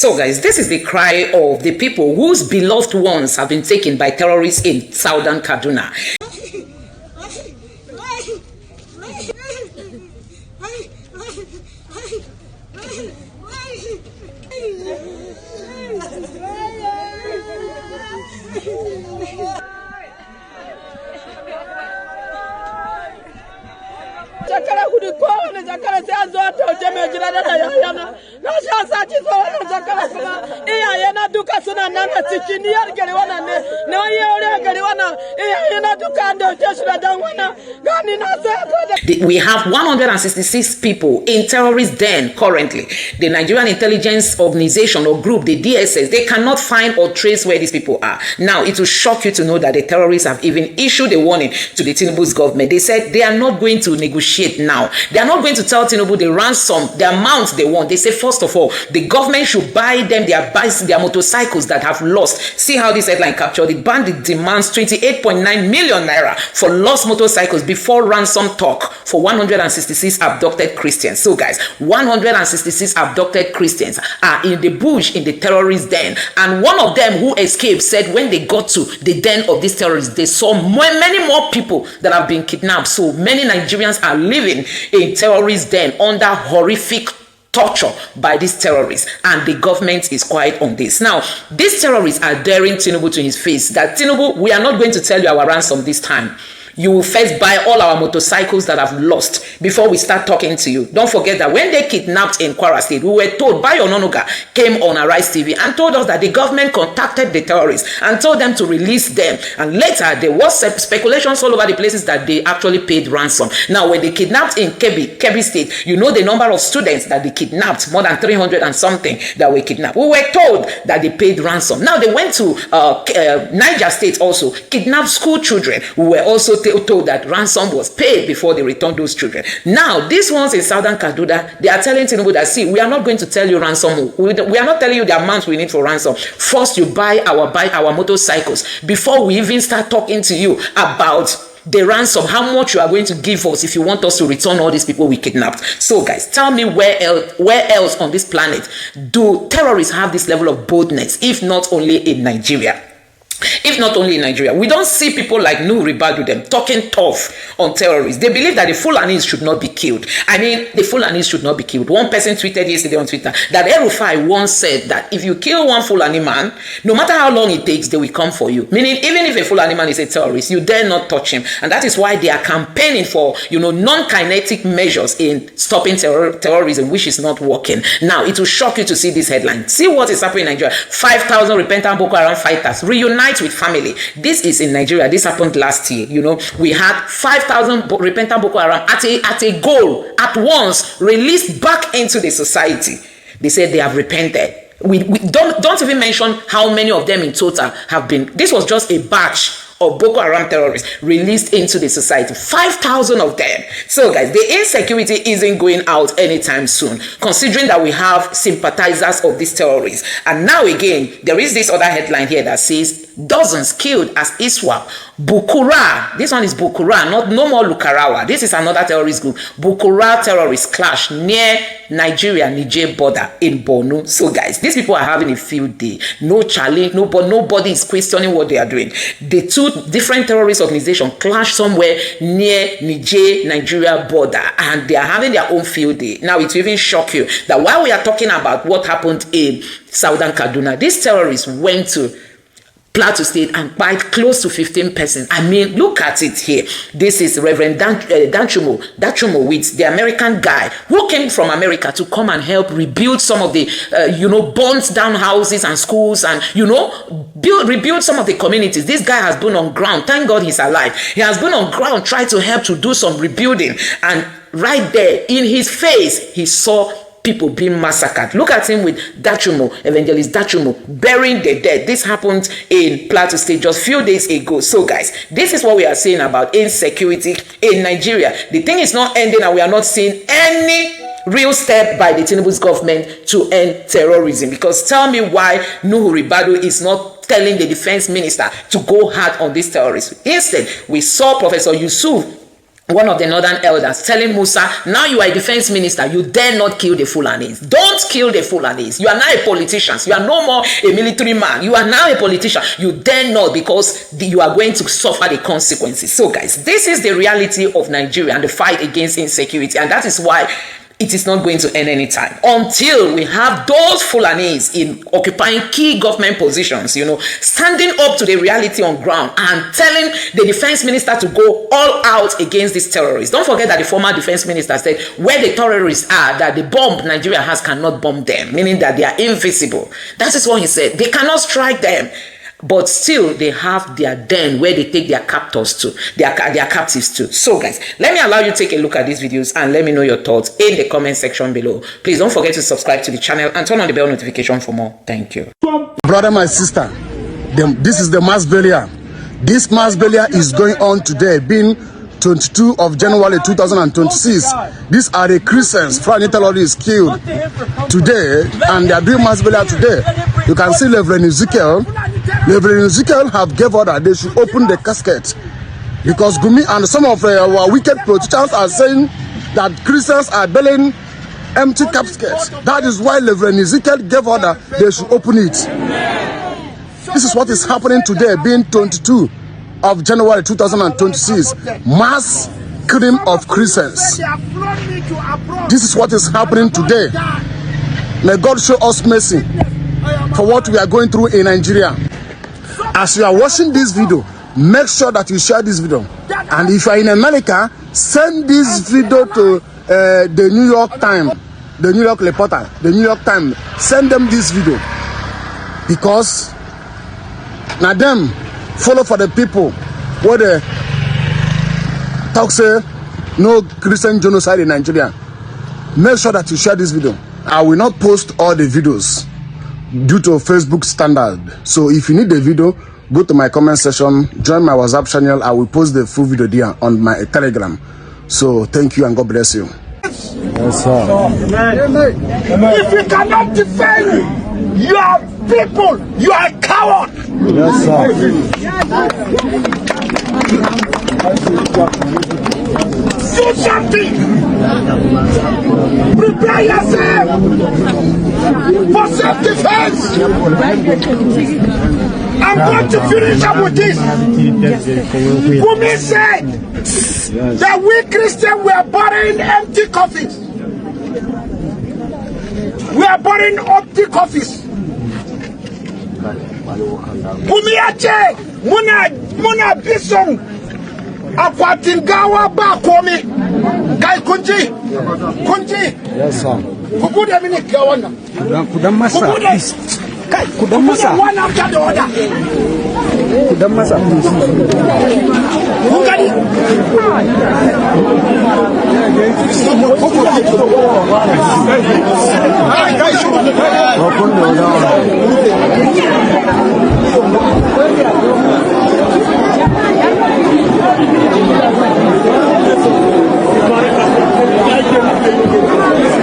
So guys, this is the cry of the people whose beloved ones have been taken by terrorists in southern Kaduna. We have 166 people in terrorist den currently. The Nigerian Intelligence Organization or group, the DSS, they cannot find or trace where these people are. Now, it will shock you to know that the terrorists have even issued a warning to the Tinubu's government. They said they are not going to negotiate now. They are not going to tell Tinubu the ransom, the amount they want. They say, first of all, the government should buy them their motorcycles that have lost. See how this headline captured it. Bandit demands 28.9 million naira for lost motorcycles before ransom talk for 166 abducted Christians. So guys, 166 abducted Christians are in the bush in the terrorist den. And one of them who escaped said when they got to the den of these terrorists, they saw many more people that have been kidnapped. So many Nigerians are living in terrorist den under horrific torture by these terrorists, and the government is quiet on this. Now, these terrorists are daring Tinubu to his face that, Tinubu, we are not going to tell you our ransom this time. You will first buy all our motorcycles that have lost before we start talking to you. Don't forget that when they kidnapped in Kwara State, we were told, Bayo Ononuga came on Arise TV and told us that the government contacted the terrorists and told them to release them. And later, there was speculations all over the places that they actually paid ransom. Now, when they kidnapped in Kebbi State, you know the number of students that they kidnapped, more than 300 and something that were kidnapped. We were told that they paid ransom. Now, they went to Niger State also, kidnapped school children. We were also told that ransom was paid before they returned those children. Now, these ones in southern Kaduna, they are telling Tinubu that, see, we are not going to tell you ransom. We are not telling you the amount we need for ransom. First, you buy our motorcycles before we even start talking to you about the ransom, how much you are going to give us if you want us to return all these people we kidnapped. So guys, tell me where else on this planet do terrorists have this level of boldness, if not only in Nigeria? If not only in Nigeria, we don't see people like Nuhu Ribadu them talking tough on terrorists. They believe that the Fulanis should not be killed. I mean, the Fulanis should not be killed. One person tweeted yesterday on Twitter that El-Rufai once said that if you kill one Fulani man, no matter how long it takes, they will come for you. Meaning, even if a Fulani man is a terrorist, you dare not touch him. And that is why they are campaigning for, non-kinetic measures in stopping terrorism, which is not working. Now, it will shock you to see this headline. See what is happening in Nigeria. 5,000 repentant Boko Haram fighters reunite with family. This is in Nigeria. This happened last year. We had 5,000 repentant Boko Haram at a goal at once released back into the society. They said they have repented. We don't even mention how many of them in total have been. This was just a batch of Boko Haram terrorists released into the society. 5,000 of them. So guys, the insecurity isn't going out anytime soon, considering that we have sympathizers of these terrorists. And now again, there is this other headline here that says dozens killed as ISWAP. Bukura, this one is Bukura, no more Lukarawa. This is another terrorist group. Bukura terrorist clash near Nigeria-Niger border in Borno. So guys, these people are having a field day. No challenge, nobody is questioning what they are doing. The two different terrorist organizations clash somewhere near Nigeria border, and they are having their own field day. Now, it will even shock you that while we are talking about what happened in southern Kaduna, these terrorists went to Plateau State and quite close to 15 persons. I mean, look at it here. This is Reverend Dachumo with the American guy who came from America to come and help rebuild some of the, burnt down houses and schools and, rebuild some of the communities. This guy has been on ground. Thank God he's alive. He has been on ground trying to help to do some rebuilding. And right there in his face, he saw people being massacred. Look at him with Evangelist Dachumo, burying the dead. This happened in Plateau State just a few days ago. So guys, this is what we are saying about insecurity in Nigeria. The thing is not ending, and we are not seeing any real step by the Tinubu's government to end terrorism. Because tell me why Nuhu Ribadu is not telling the defense minister to go hard on these terrorists. Instead, we saw Professor Yusuf one of the northern elders, telling Musa, now you are a defense minister, you dare not kill the Fulanis. Don't kill the Fulanis. You are now a politician. You are no more a military man. You are now a politician. You dare not, because you are going to suffer the consequences. So guys, this is the reality of Nigeria and the fight against insecurity. And that is why it is not going to end anytime until we have those Fulanis in occupying key government positions, you know, standing up to the reality on ground and telling the defense minister to go all out against these terrorists. Don't forget that the former defense minister said where the terrorists are, that the bomb Nigeria has cannot bomb them, meaning that they are invisible. That is what he said. They cannot strike them. But still, they have their den where they take their captors to, their captives to. So guys, let me allow you to take a look at these videos and let me know your thoughts in the comment section below. Please don't forget to subscribe to the channel and turn on the bell notification for more. Thank you. Brother, my sister, this is the mass burial. This mass burial is going on today, being 22 of January 2026. These are the Christians, Fulani terrorists killed today, and they are doing mass burial today. You can see Reverend Ezekiel. Reverend Ezekiel have gave order they should open the casket, because Gumi and some of our wicked politicians are saying that Christians are burying empty caskets. That is why Reverend Ezekiel gave order they should open it. This is what is happening today, being 22 of January 2026, mass killing of Christians. This is what is happening today. May God show us mercy for what we are going through in Nigeria. As you are watching this video, make sure that you share this video. And if you are in America, send this video to the New York Times, the New York Reporter, the New York Times. Send them this video, because now them follow for the people where they talk say no Christian genocide in Nigeria. Make sure that you share this video. I will not post all the videos due to Facebook standard. So if you need the video, go to my comment section, join my WhatsApp channel. I will post the full video there on my Telegram. So thank you and God bless you. Yes, sir. If you cannot defend your people, you are a coward. Yes, sir. Do something. Prepare yourself for self-defense. I'm going to finish up with this. Gumi said that we Christians were burying empty coffins. We are burying empty coffins. Gumi ache muna bisong akwatin gawa ba komi kai kunji. Yes, sir. Kukuda mini gawana. Kudam masa. Kai kudam masa. One after the other. Kudam masa. Kukadi.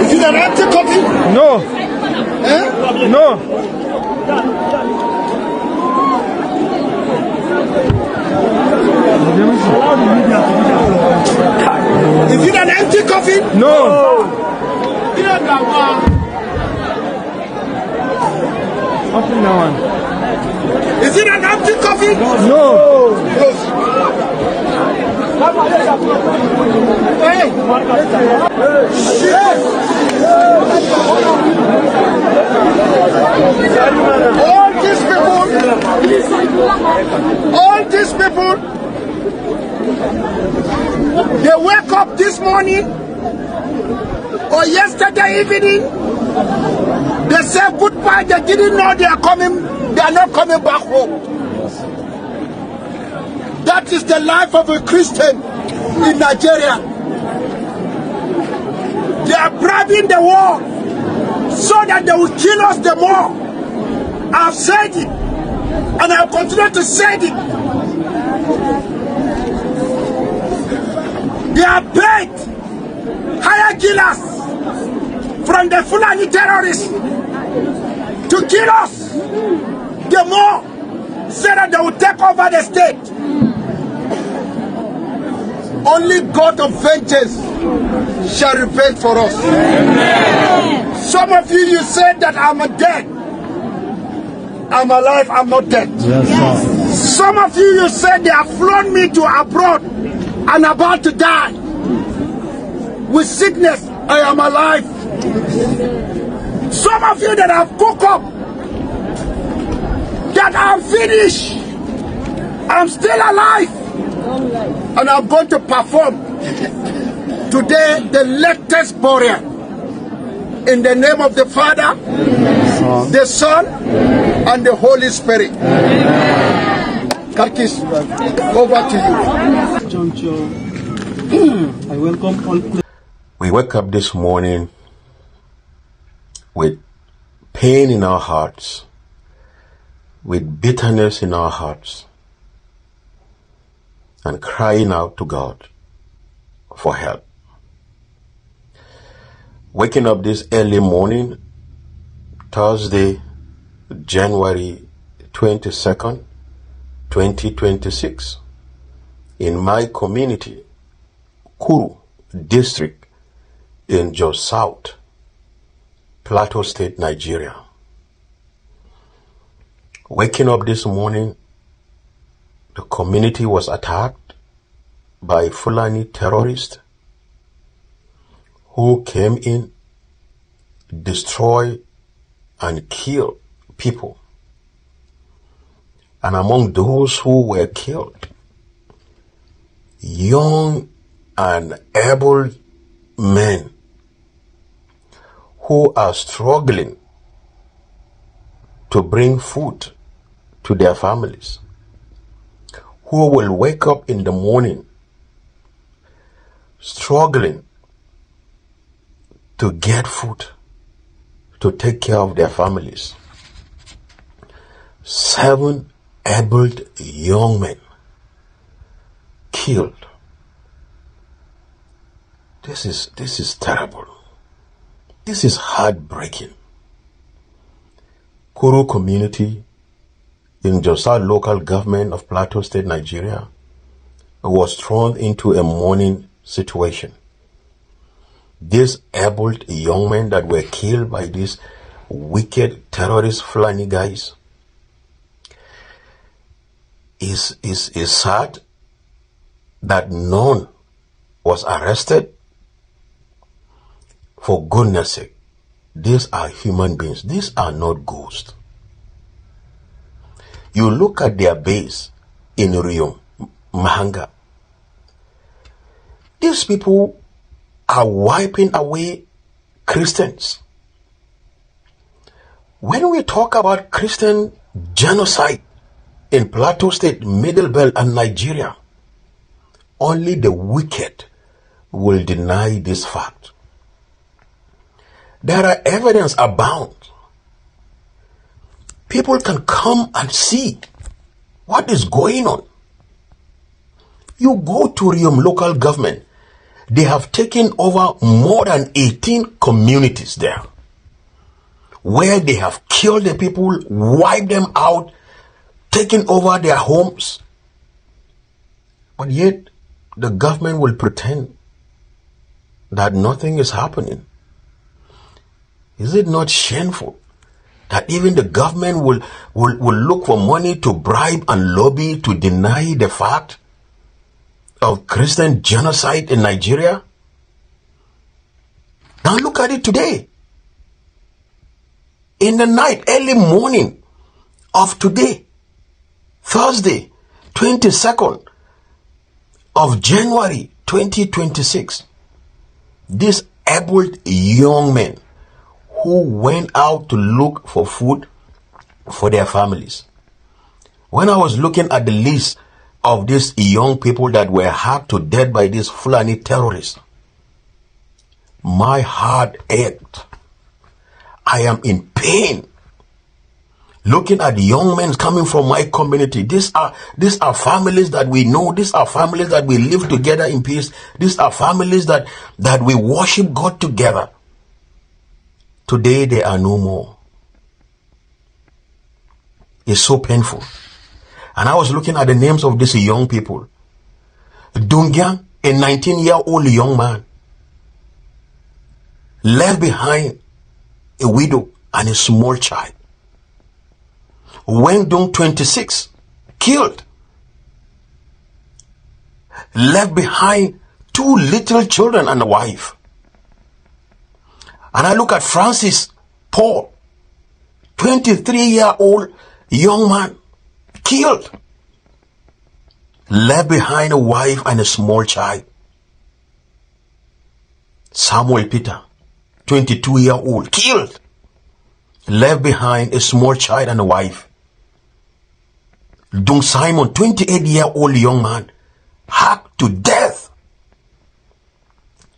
Is it an empty copy? No. Eh? No. Is it an empty coffin? No. Open that one. Is it an empty coffin? No. Hey. All these people, they wake up this morning or yesterday evening, they say goodbye, they didn't know they are not coming back home. That is the life of a Christian in Nigeria. They are bribing the war so that they will kill us the more. I've said it, and I'll continue to say it. They are paid higher killers from the Fulani terrorists to kill us the more, so that they will take over the state. Only God of vengeance shall repay for us. Amen. Some of you said that I'm dead. I'm alive, I'm not dead. Yes. Some of you said they have flown me to abroad and about to die. With sickness, I am alive. Some of you that have cooked up, that I'm finished, I'm still alive, and I'm going to perform today the latest burial in the name of the Father, the Son, and the Holy Spirit. Karkis, over to you. I welcome all. We wake up this morning with pain in our hearts, with bitterness in our hearts, and crying out to God for help. Waking up this early morning, Thursday, January 22nd, 2026, in my community, Kuru District, in Jos South, Plateau State, Nigeria. Waking up this morning, the community was attacked by Fulani terrorists who came in, destroyed and killed people. And among those who were killed, young and able men who are struggling to bring food to their families, who will wake up in the morning struggling to get food to take care of their families. 7 able young men killed. This is terrible. This is heartbreaking. Kuru community in Josa local government of Plateau State, Nigeria, was thrown into a mourning situation. These able young men that were killed by these wicked terrorist Fulani guys is sad that none was arrested. For goodness sake, these are human beings. These are not ghosts. You look at their base in Rio, Mahanga. These people are wiping away Christians. When we talk about Christian genocide in Plateau State, Middle Belt, and Nigeria, only the wicked will deny this fact. There are evidence abound. People can come and see what is going on. You go to Riom local government, they have taken over more than 18 communities there, where they have killed the people, wiped them out, taken over their homes. But yet, the government will pretend that nothing is happening. Is it not shameful that even the government will look for money to bribe and lobby to deny the fact of Christian genocide in Nigeria? Now look at it today. In the night, early morning of today, Thursday, 22nd of January 2026, these able young men who went out to look for food for their families. When I was looking at the list of these young people that were hacked to death by these Fulani terrorists, my heart ached. I am in pain. Looking at young men coming from my community. These are families that we know. These are families that we live together in peace. These are families that we worship God together. Today they are no more. It's so painful. And I was looking at the names of these young people. Dungyang, a 19-year-old young man, left behind a widow and a small child. Wendong, 26, killed, left behind 2 little children and a wife. And I look at Francis Paul, 23-year-old young man, killed, left behind a wife and a small child. Samuel Peter, 22-year-old, killed, left behind a small child and a wife. Dung Simon, 28-year-old young man, hacked to death,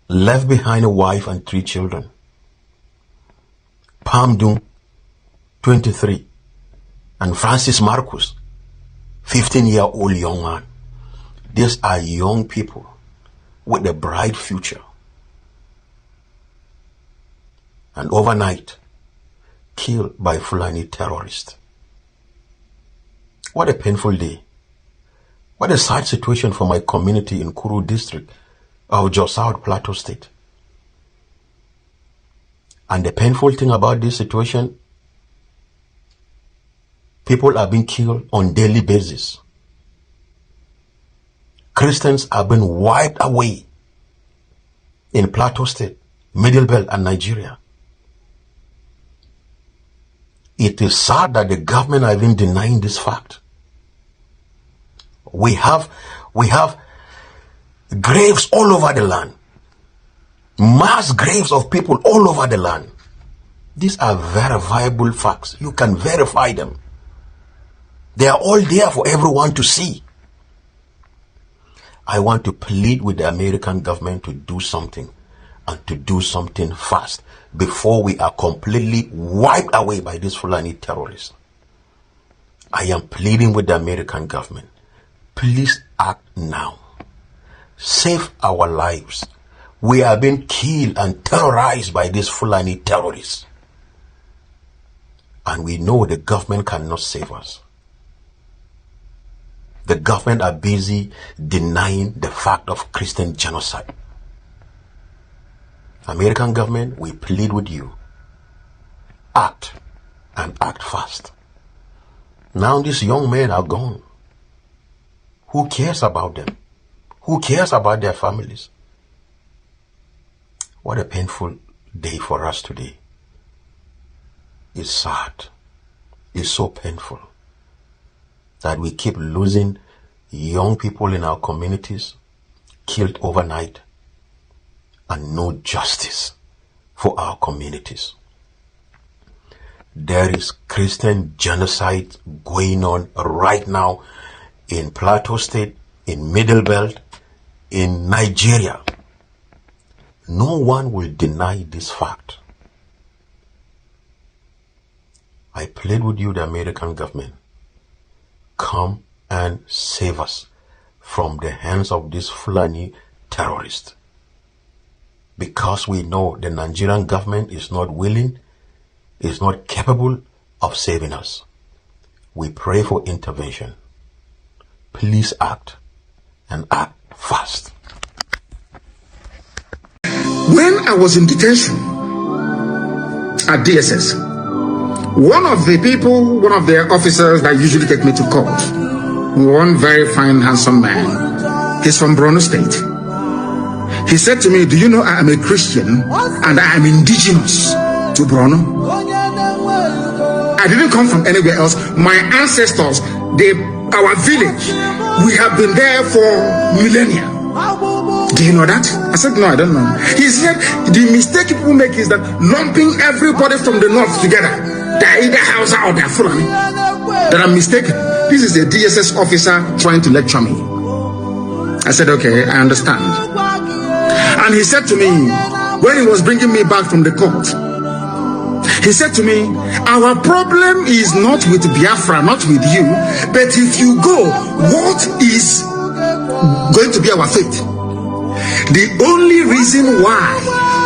left behind a wife and 3 children. Pam Dung, 23, and Francis Marcus, 15-year-old young man. These are young people with a bright future. And overnight, killed by Fulani terrorists. What a painful day. What a sad situation for my community in Kuru district of Jos South Plateau State. And the painful thing about this situation, people are being killed on daily basis. Christians are being wiped away in Plateau State, Middle Belt and Nigeria. It is sad that the government are even denying this fact. We have graves all over the land. Mass graves of people all over the land. These are verifiable facts. You can verify them. They are all there for everyone to see. I want to plead with the American government to do something, and to do something fast before we are completely wiped away by these Fulani terrorists. I am pleading with the American government. Please act now. Save our lives. We are being killed and terrorized by these Fulani terrorists. And we know the government cannot save us. The government are busy denying the fact of Christian genocide. American government, we plead with you. Act, and act fast. Now these young men are gone. Who cares about them? Who cares about their families? What a painful day for us today. It's sad. It's so painful that we keep losing young people in our communities, killed overnight, and no justice for our communities. There is Christian genocide going on right now in Plateau State, in Middle Belt, in Nigeria. No one will deny this fact. I plead with you, the American government, come and save us from the hands of these Fulani terrorists. Because we know the Nigerian government is not willing, is not capable of saving us. We pray for intervention. Please act, and act fast. When I was in detention at DSS, one of the officers that usually take me to court, one very fine, handsome man, he's from Borno State. He said to me, do you know I am a Christian and I am indigenous to Borno? I didn't come from anywhere else. My ancestors, our village, we have been there for millennia. Do you know that? I said, no, I don't know. He said, the mistake people make is that lumping everybody from the north together. They're either Hausa or they're Fulani. That I'm mistaken. This is a DSS officer trying to lecture me. I said, okay, I understand. And he said to me, when he was bringing me back from the court, he said to me, our problem is not with Biafra, not with you, but if you go, what is going to be our fate? The only reason why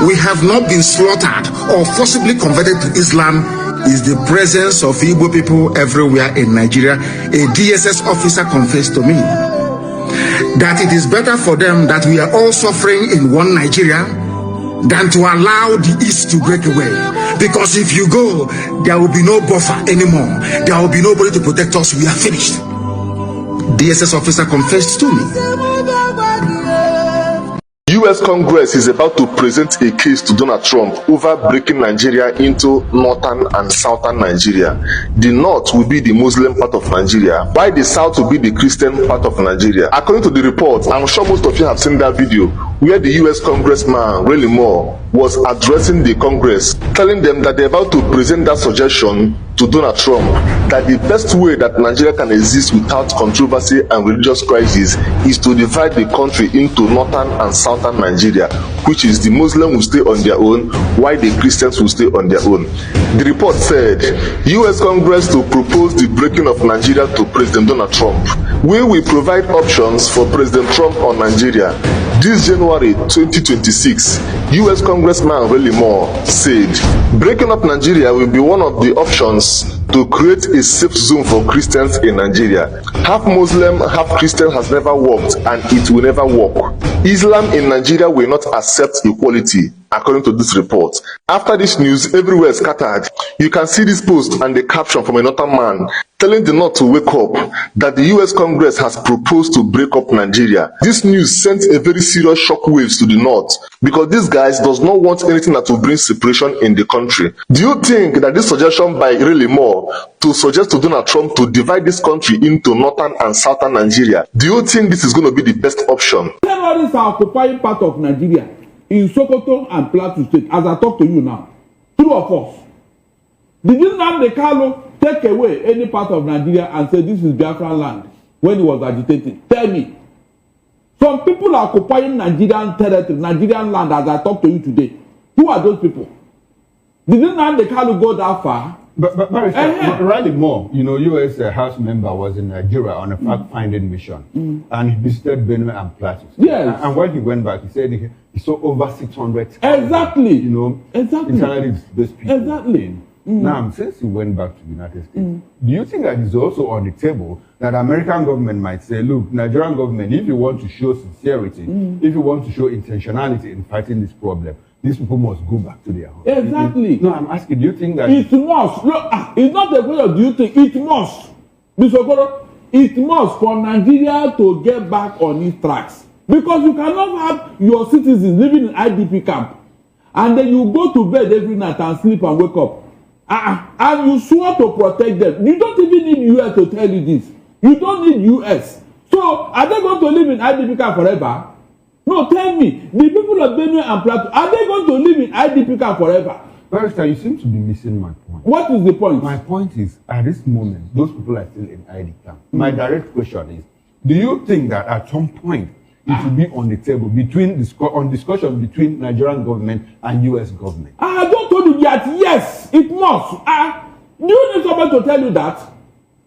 we have not been slaughtered or forcibly converted to Islam is the presence of Igbo people everywhere in Nigeria. A DSS officer confessed to me that it is better for them that we are all suffering in one Nigeria than to allow the East to break away. Because if you go, there will be no buffer anymore. There will be nobody to protect us. We are finished. DSS officer confessed to me. U.S. Congress is about to present a case to Donald Trump over breaking Nigeria into northern and southern Nigeria. The north will be the Muslim part of Nigeria, while the south will be the Christian part of Nigeria. According to the report, I'm sure most of you have seen that video where the U.S. Congressman Ray Moore was addressing the Congress, telling them that they're about to present that suggestion to Donald Trump, that the best way that Nigeria can exist without controversy and religious crisis is to divide the country into northern and southern Nigeria, which is the Muslims will stay on their own while the Christians will stay on their own. The report said, U.S. Congress to propose the breaking of Nigeria to President Donald Trump. We will provide options for President Trump on Nigeria. This January 2026, U.S. Congressman Ray Moore said, breaking up Nigeria will be one of the options to create a safe zone for Christians in Nigeria. Half Muslim, half Christian has never worked and it will never work. Islam in Nigeria will not accept equality, according to this report. After this news, everywhere scattered. You can see this post and the caption from another man telling the North to wake up, that the U.S. Congress has proposed to break up Nigeria. This news sent a very serious shockwaves to the North, because these guys does not want anything that will bring separation in the country. Do you think that this suggestion by Ray Moore to suggest to Donald Trump to divide this country into northern and southern Nigeria, do you think this is going to be the best option? Terrorists are occupying part of Nigeria in Sokoto and Plateau State, as I talk to you now. True or false? Did nnamdi Kanu take away any part of Nigeria and say this is Biafran land when he was agitating? Tell me. Some people are occupying Nigerian territory, Nigerian land, as I talk to you today. Who are those people? Did nnamdi Kanu go that far? But Ray Moore, you know, U.S. House member was in Nigeria on a fact-finding mission, and he visited Benue and Plateau. Yes. And when he went back, he said he saw over 600. Exactly. You know, exactly. Internally displaced people. Exactly. Now, since he went back to the United States, do you think that it's also on the table that the American government might say, look, Nigerian government, if you want to show sincerity, if you want to show intentionality in fighting this problem, these people must go back to their home. Exactly. No, I'm asking, do you think that... It must. Look, it's not a question of do you think. It must. Mr. Okoro, it must for Nigeria to get back on its tracks. Because you cannot have your citizens living in IDP camp and then you go to bed every night and sleep and wake up. And you swore to protect them. You don't even need US to tell you this. You don't need US. So, are they going to live in IDP camp forever? No, tell me. The people of Benue and Plateau, are they going to live in IDP camp forever? Barrister, you seem to be missing my point. What is the point? My point is, at this moment, those people are still in ID camp. My direct question is, do you think that at some point it will be on the table on discussion between Nigerian government and US government? I don't told you that, yes, it must. Do you need someone to tell you that?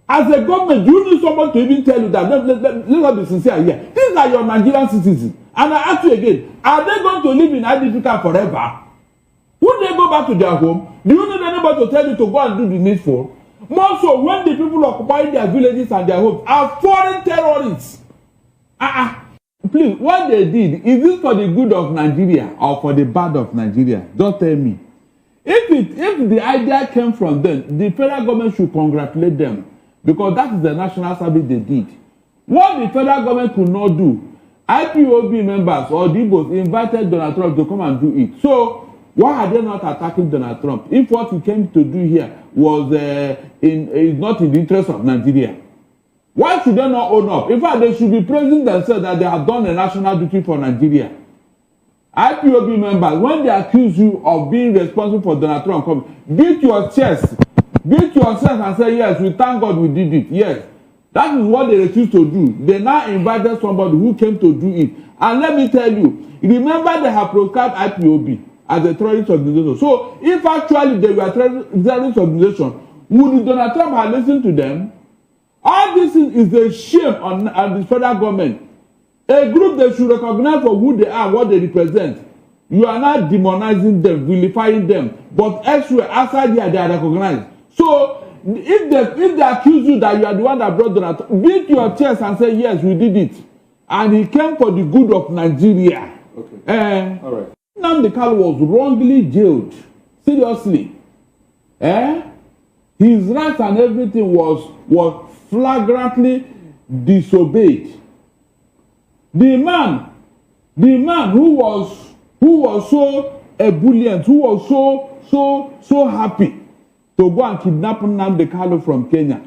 As a government, do you need someone to even tell you that? Let's be sincere here. These are your Nigerian citizens. And I ask you again, are they going to live in IDP camp forever? Would they go back to their home? Do you need anybody to tell you to go and do the needful? More so when the people occupying their villages and their homes are foreign terrorists. Please, what they did, is this for the good of Nigeria or for the bad of Nigeria? Don't tell me. If the idea came from them, the federal government should congratulate them, because that is the national service they did. What the federal government could not do, IPOB members or Igbos invited Donald Trump to come and do it. So why are they not attacking Donald Trump? If what he came to do here was is not in the interest of Nigeria, why should they not own up? In fact, they should be praising themselves that they have done a national duty for Nigeria. IPOB members, when they accuse you of being responsible for Donald Trump, beat your chest and say, yes, we thank God we did it. Yes. That is what they refused to do. They now invited somebody who came to do it. And let me tell you, remember they have proscribed IPOB as a terrorist organization. So if actually they were a terrorist organization, would Donald Trump have listened to them? All this is a shame on the federal government. A group they should recognize for who they are, what they represent. You are not demonizing them, vilifying them. But elsewhere, outside here, they are recognized. So if they accuse you that you are the one that brought Donald Trump, beat your chest and say, yes, we did it. and he came for the good of Nigeria. Okay. All right. Nnamdi Kanu was wrongly jailed. Seriously. His rights and everything was flagrantly disobeyed. The man who was so ebullient, who was so happy to go and kidnap Nnamdi Kanu from Kenya,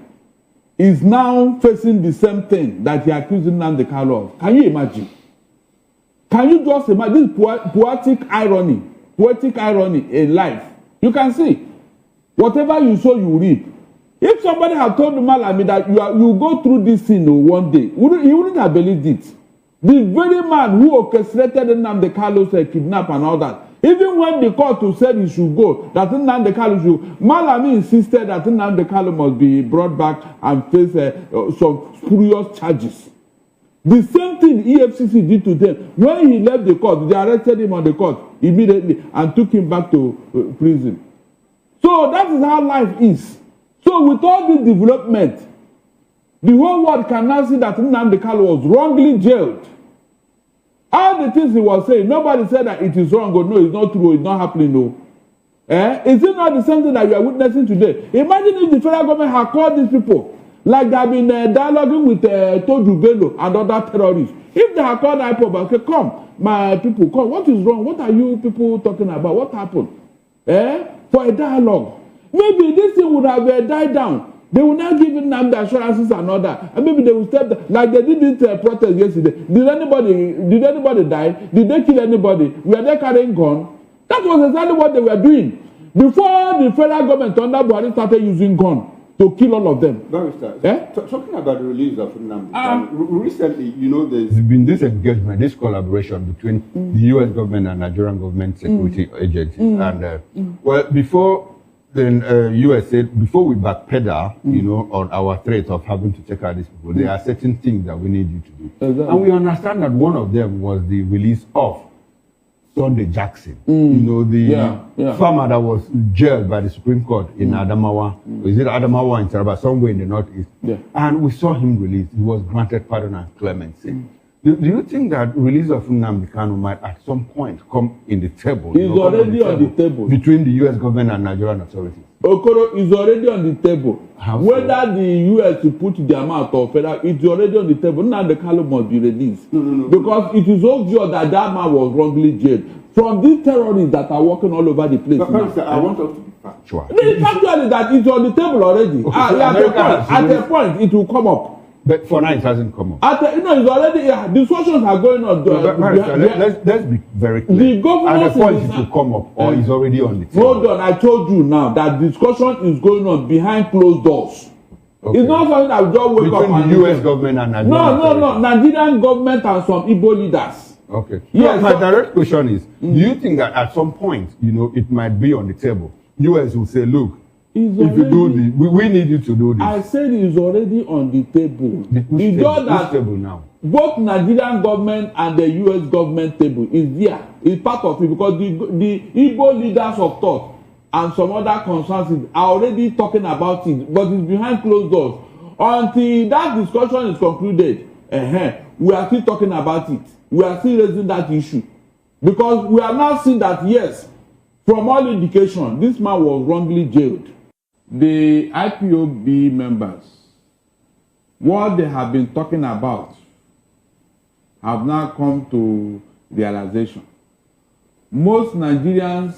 is now facing the same thing that he accused Nnamdi Kanu of. Can you imagine? Can you just imagine this poetic irony in life? You can see. Whatever you sow, you reap. If somebody had told Malami that you go through this thing one day, he wouldn't have believed it. The very man who orchestrated Nnamdi Kanu's kidnap and all that, even when the court said he should go, that Nnamdi Kanu should, Malami insisted that Nnamdi Kanu must be brought back and face some spurious charges. The same thing EFCC did to them. When he left the court, they arrested him on the court immediately and took him back to prison. So that is how life is. So with all this development, the whole world can now see that Nnamdi Kanu was wrongly jailed. All the things he was saying, nobody said that it is wrong or no, it's not true, it's not happening, no. Is it not the same thing that you are witnessing today? Imagine if the federal government had called these people, like they have been dialoguing with Toju Bello and other terrorists. If they had called IPOB, okay, come, my people, come, what is wrong? What are you people talking about? What happened? For a dialogue. Maybe this thing would have died down. They will not give them the assurances and all that. And maybe they will step down. Like they did this protest yesterday. Did anybody die? Did they kill anybody? Were they carrying gun? That was exactly what they were doing. Before the federal government under Buhari started using gun to kill all of them. Talking about the release of Nnamdi, recently, there's been this engagement, this collaboration between the U.S. government and Nigerian government security agencies. And well, before the U.S. said, before we backpedal, on our threat of having to take out these people, there are certain things that we need you to do. Exactly. And we understand that one of them was the release of Sunday Jackson, the farmer that was jailed by the Supreme Court in Adamawa. Is it Adamawa in Taraba, somewhere in the northeast? Yeah. And we saw him released. He was granted pardon and clemency. Do you think that release of Nnamdi Kanu might at some point come in the table? He's already on the table. Between the U.S. government and Nigerian authorities? Okoro is already on the table. How so? Whether the U.S. will put the amount of federal, it's already on the table. Nnamdi Kanu must be released. No. Because it is obvious that that man was wrongly jailed. From these terrorists that are working all over the place. But I want us to be factual. It's factually that it's on the table already. Okay, at a point, it will come up. But for now, it hasn't come up. It's already, discussions are going on. Let's be very clear. The government at the point it will come up, or is already on the table. Hold on, I told you now that discussion is going on behind closed doors. Okay. It's not something that will just wake between up the U.S. government and Nigerian No. Nigerian government and some Igbo leaders. Okay. Yes. My direct question is, do you think that at some point, it might be on the table? U.S. will say, look, if you do this, we need you to do this. I said it's already on the table. It's just that table now. Both Nigerian government and the U.S. government table is there. It's part of it because the Igbo leaders of thought and some other concerns are already talking about it, but it's behind closed doors. Until that discussion is concluded, we are still talking about it. We are still raising that issue. Because we are now seeing that, yes, from all indication, this man was wrongly jailed. The IPOB members, what they have been talking about, have now come to realization. Most Nigerians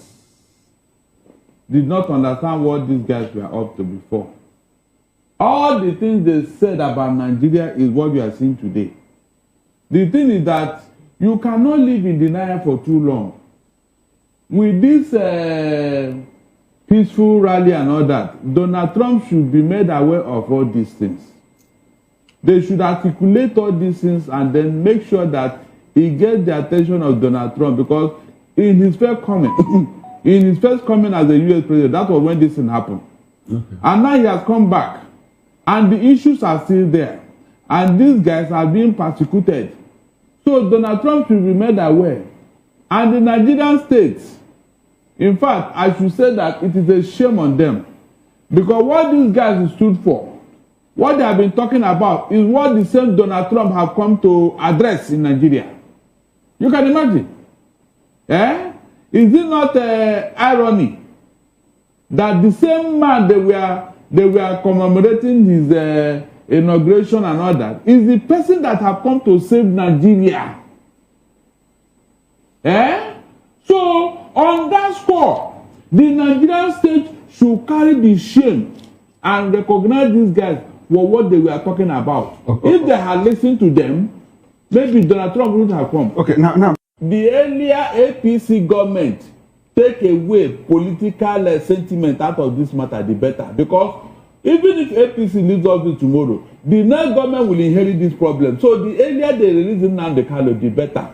did not understand what these guys were up to before. All the things they said about Nigeria is what we are seeing today. The thing is that you cannot live in denial for too long. With this peaceful rally and all that, Donald Trump should be made aware of all these things. They should articulate all these things and then make sure that he gets the attention of Donald Trump, because in his first coming, as a U.S. president, that was when this thing happened. Okay. And now he has come back, and the issues are still there, and these guys are being persecuted. So Donald Trump should be made aware. And the Nigerian states, in fact, I should say that it is a shame on them. Because what these guys stood for what they have been talking about is what the same Donald Trump have come to address in Nigeria. You can imagine. Eh? Is it not irony that the same man they were commemorating his inauguration and all that is the person that have come to save Nigeria? Eh? So on that score, the Nigerian state should carry the shame and recognize these guys for what they were talking about. If they had listened to them, maybe Donald Trump wouldn't have come. Okay, now. The earlier APC government take away political sentiment out of this matter, the better. Because even if APC leaves office tomorrow, the next government will inherit this problem. So the earlier they release nnamdi kanu, the better.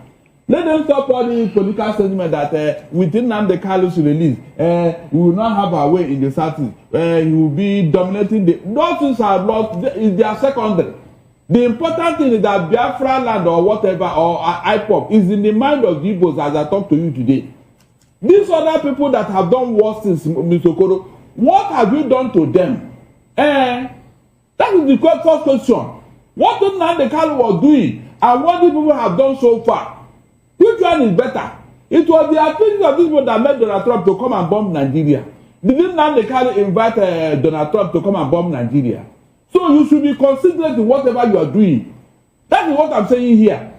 Let them stop all the political sentiment that within nnamdi kanu's release, we will not have our way in the Southeast. He will be dominating the... Those things are lost. They are secondary. The important thing is that Biafra land or whatever, or IPOP, is in the mind of the Igbos as I talk to you today. These other people that have done worse since Mr. Okoro, what have you done to them? That is the first question. What nnamdi kanu was doing and what the people have done so far? Which one is better? It was the activities of these people that made Donald Trump to come and bomb Nigeria. Didn't nnamdi kanu invite Donald Trump to come and bomb Nigeria? So you should be considerate in whatever you are doing. That is what I'm saying here.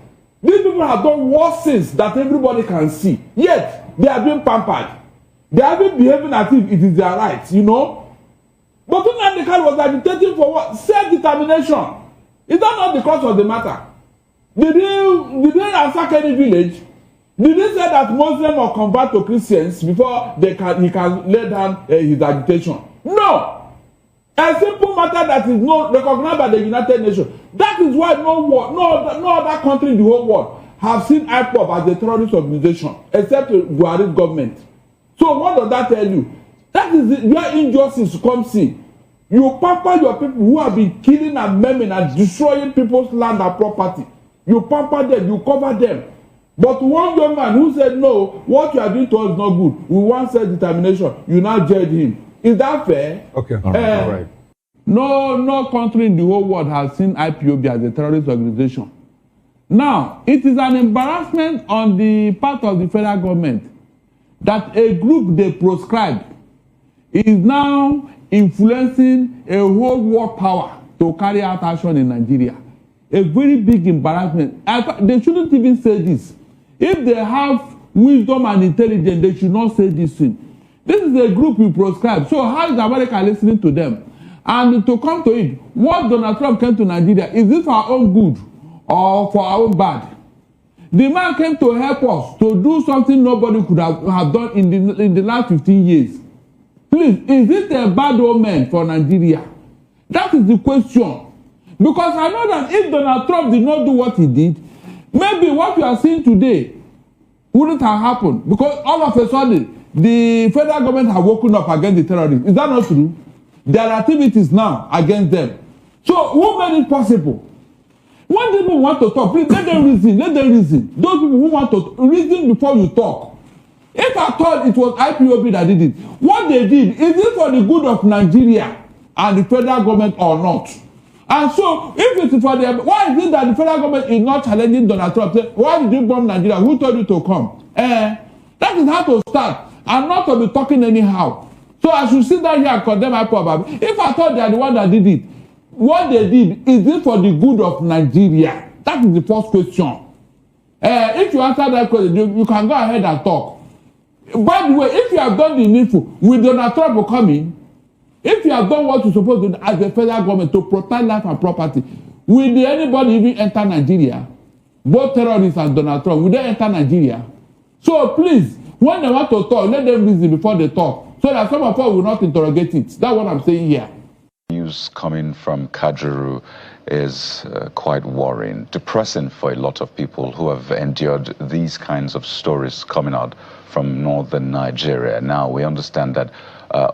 These people have done worse things that everybody can see. Yet, they are being pampered. They are being behaving as if it is their right, you know. But nnamdi kanu was agitating for what? Self-determination. Is that not the cause of the matter? Did they ransack any village? Did they say that Muslims will convert to Christians before he can lay down his agitation? No! A simple matter that is not recognized by the United Nations. That is why no other country in the whole world have seen IPOP as a terrorist organization, except Buhari's government. So what does that tell you? That is where injustice comes in. You pamper your people who have been killing and maiming and destroying people's land and property. You pamper them, you cover them. But one young man who said, no, what you are doing to us is not good. We want self-determination. You now judge him. Is that fair? Okay, all right. No country in the whole world has seen IPOB as a terrorist organization. Now, it is an embarrassment on the part of the federal government that a group they proscribed is now influencing a whole world power to carry out action in Nigeria. A very big embarrassment. They shouldn't even say this. If they have wisdom and intelligence, they should not say this thing. This is a group we proscribe. So how is America listening to them? And to come to it, what Donald Trump came to Nigeria, is this for our own good or for our own bad? The man came to help us to do something nobody could have done in the last 15 years. Please, is it a bad omen for Nigeria? That is the question. Because I know that if Donald Trump did not do what he did, maybe what we are seeing today wouldn't have happened. Because all of a sudden, the federal government have woken up against the terrorists. Is that not true? There are activities now against them. So who made it possible? When people want to talk, please let them reason. Let them reason. Those people who want to reason before you talk. If I thought it was IPOB that did it, what they did, is it for the good of Nigeria and the federal government or not? And so, if it is for the... Why is it that the federal government is not challenging Donald Trump? Say, why did you bomb Nigeria? Who told you to come? That is how to start. And not to be talking anyhow. So I should sit down here and condemn IPOB. If I thought they are the one that did it, what they did, is it for the good of Nigeria? That is the first question. If you answer that question, you can go ahead and talk. By the way, if you have done the needful, will Donald Trump come in? If you have done what you're supposed to do as the federal government to protect life and property, will anybody even enter Nigeria? Both terrorists and Donald Trump, will they enter Nigeria? So please, when they want to talk, let them reason before they talk, so that some of us will not interrogate it. That's what I'm saying here. News coming from Kajuru is quite worrying, depressing for a lot of people who have endured these kinds of stories coming out from northern Nigeria. Now, we understand that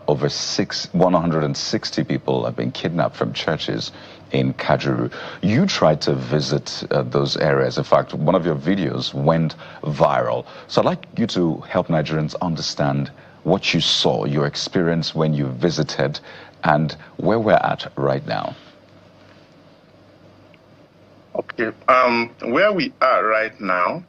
over 160 people have been kidnapped from churches in Kajuru. You tried to visit those areas. In fact, one of your videos went viral. So I'd like you to help Nigerians understand what you saw, your experience when you visited, and where we're at right now. Okay. Where we are right now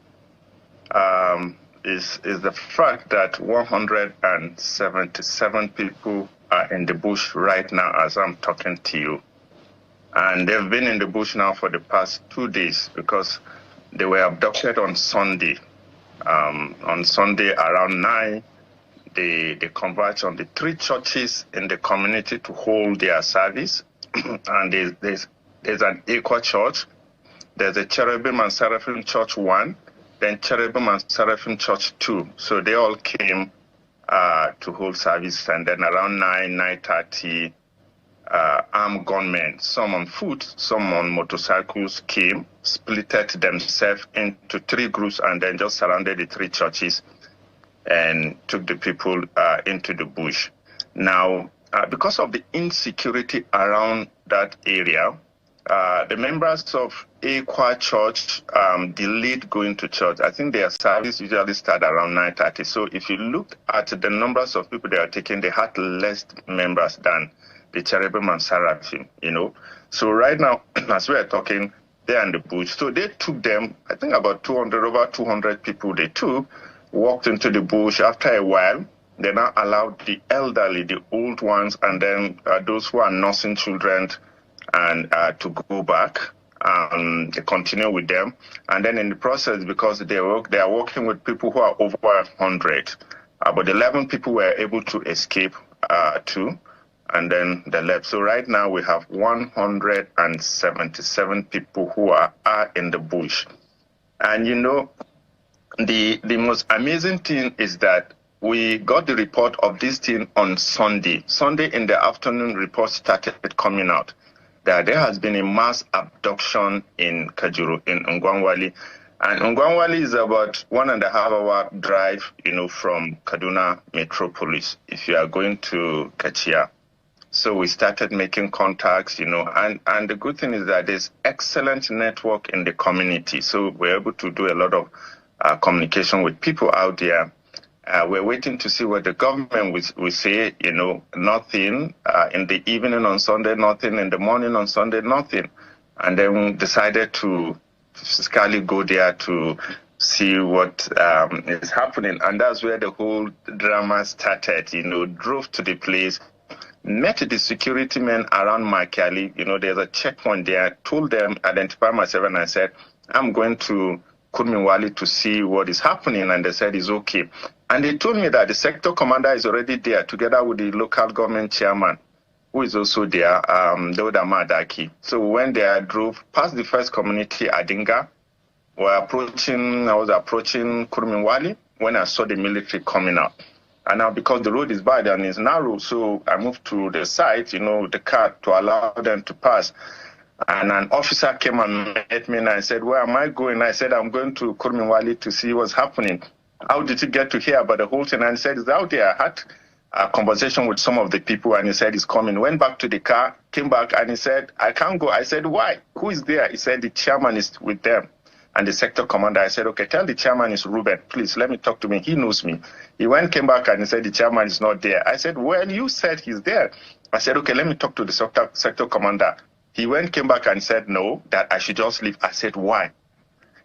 is the fact that 177 people are in the bush right now as I'm talking to you. And they've been in the bush now for the past 2 days because they were abducted on Sunday. On Sunday around 9, they converged on the 3 churches in the community to hold their service. And there's an Equa church, there's a Cherubim and Seraphim Church 1, then Cherubim and Seraphim Church 2. So they all came to hold service, and then around 9:30, armed gunmen, some on foot, some on motorcycles, came, splitted themselves into 3 groups, and then just surrounded the 3 churches and took the people into the bush. Now, because of the insecurity around that area, the members of Equa Church delayed going to church. I think their service usually start around 9:30. So if you look at the numbers of people they are taking, they had less members than the Cherubim and Seraphim, So right now, as we are talking, they're in the bush. So they took them, I think about over 200 people they took, walked into the bush. After a while, they now allowed the elderly, the old ones, and then those who are nursing children and to go back. They continue with them. And then in the process, because they are working with people who are over 100, but 11 people were able to escape too, and then they left. So right now we have 177 people who are in the bush. And the most amazing thing is that we got the report of this thing on Sunday. Sunday in the afternoon, reports started coming out that there has been a mass abduction in Kajuru, in Ngwangwali. And Ngwangwali is about 1.5 hour drive, from Kaduna Metropolis, if you are going to Kachia. So we started making contacts, and the good thing is that there's excellent network in the community. So we're able to do a lot of communication with people out there. We're waiting to see what the government will say, nothing in the evening on Sunday, nothing in the morning on Sunday, nothing. And then we decided to physically go there to see what is happening. And that's where the whole drama started, drove to the place, met the security men around Makali. There's a checkpoint there, told them, identify myself, and I said, I'm going to Kurminwali to see what is happening, and they said it's okay. And they told me that the sector commander is already there, together with the local government chairman, who is also there, Dauda Madaki. So we went there, drove past the first community, Adinga. I was approaching Kurminwali when I saw the military coming out. And now because the road is bad and it's narrow, so I moved to the side, the car, to allow them to pass. And an officer came and met me, and I said, where am I going? I said, I'm going to Kurminwali to see what's happening. How did you get to hear about the whole thing? And he said, it's out there. I had a conversation with some of the people, and he said, he's coming. Went back to the car, came back, and he said, I can't go. I said, why? Who is there? He said, the chairman is with them. And the sector commander, I said, okay, tell the chairman is Ruben. Please, let me talk to him. He knows me. He came back, and he said, the chairman is not there. I said, well, you said he's there. I said, okay, let me talk to the sector commander. He came back and said, no, that I should just leave. I said, why?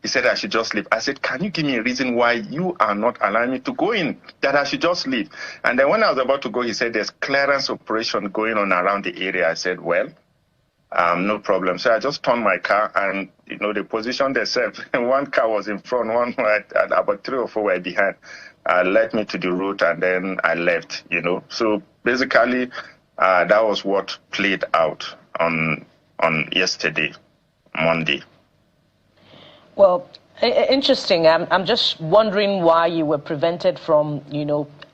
He said, I should just leave. I said, can you give me a reason why you are not allowing me to go in, that I should just leave? And then when I was about to go, he said, there's clearance operation going on around the area. I said, well, no problem. So I just turned my car, and, they positioned themselves. One car was in front, one about 3 or 4 were behind. Led me to the route, and then I left, So basically, that was what played out on yesterday, Monday. Well, interesting. I'm just wondering why you were prevented from,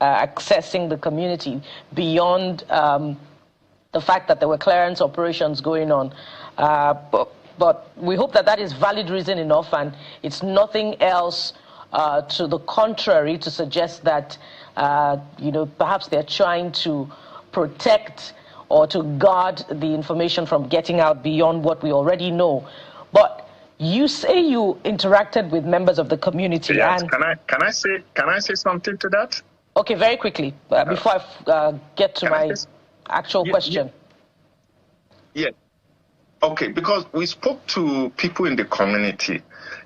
accessing the community beyond the fact that there were clearance operations going on. But we hope that is valid reason enough, and it's nothing else to the contrary to suggest that, perhaps they're trying to protect or to guard the information from getting out beyond what we already know. But you say you interacted with members of the community. Yes. And can I say something to that? Okay, very quickly, before I get to my actual question. Yeah. Okay, because we spoke to people in the community,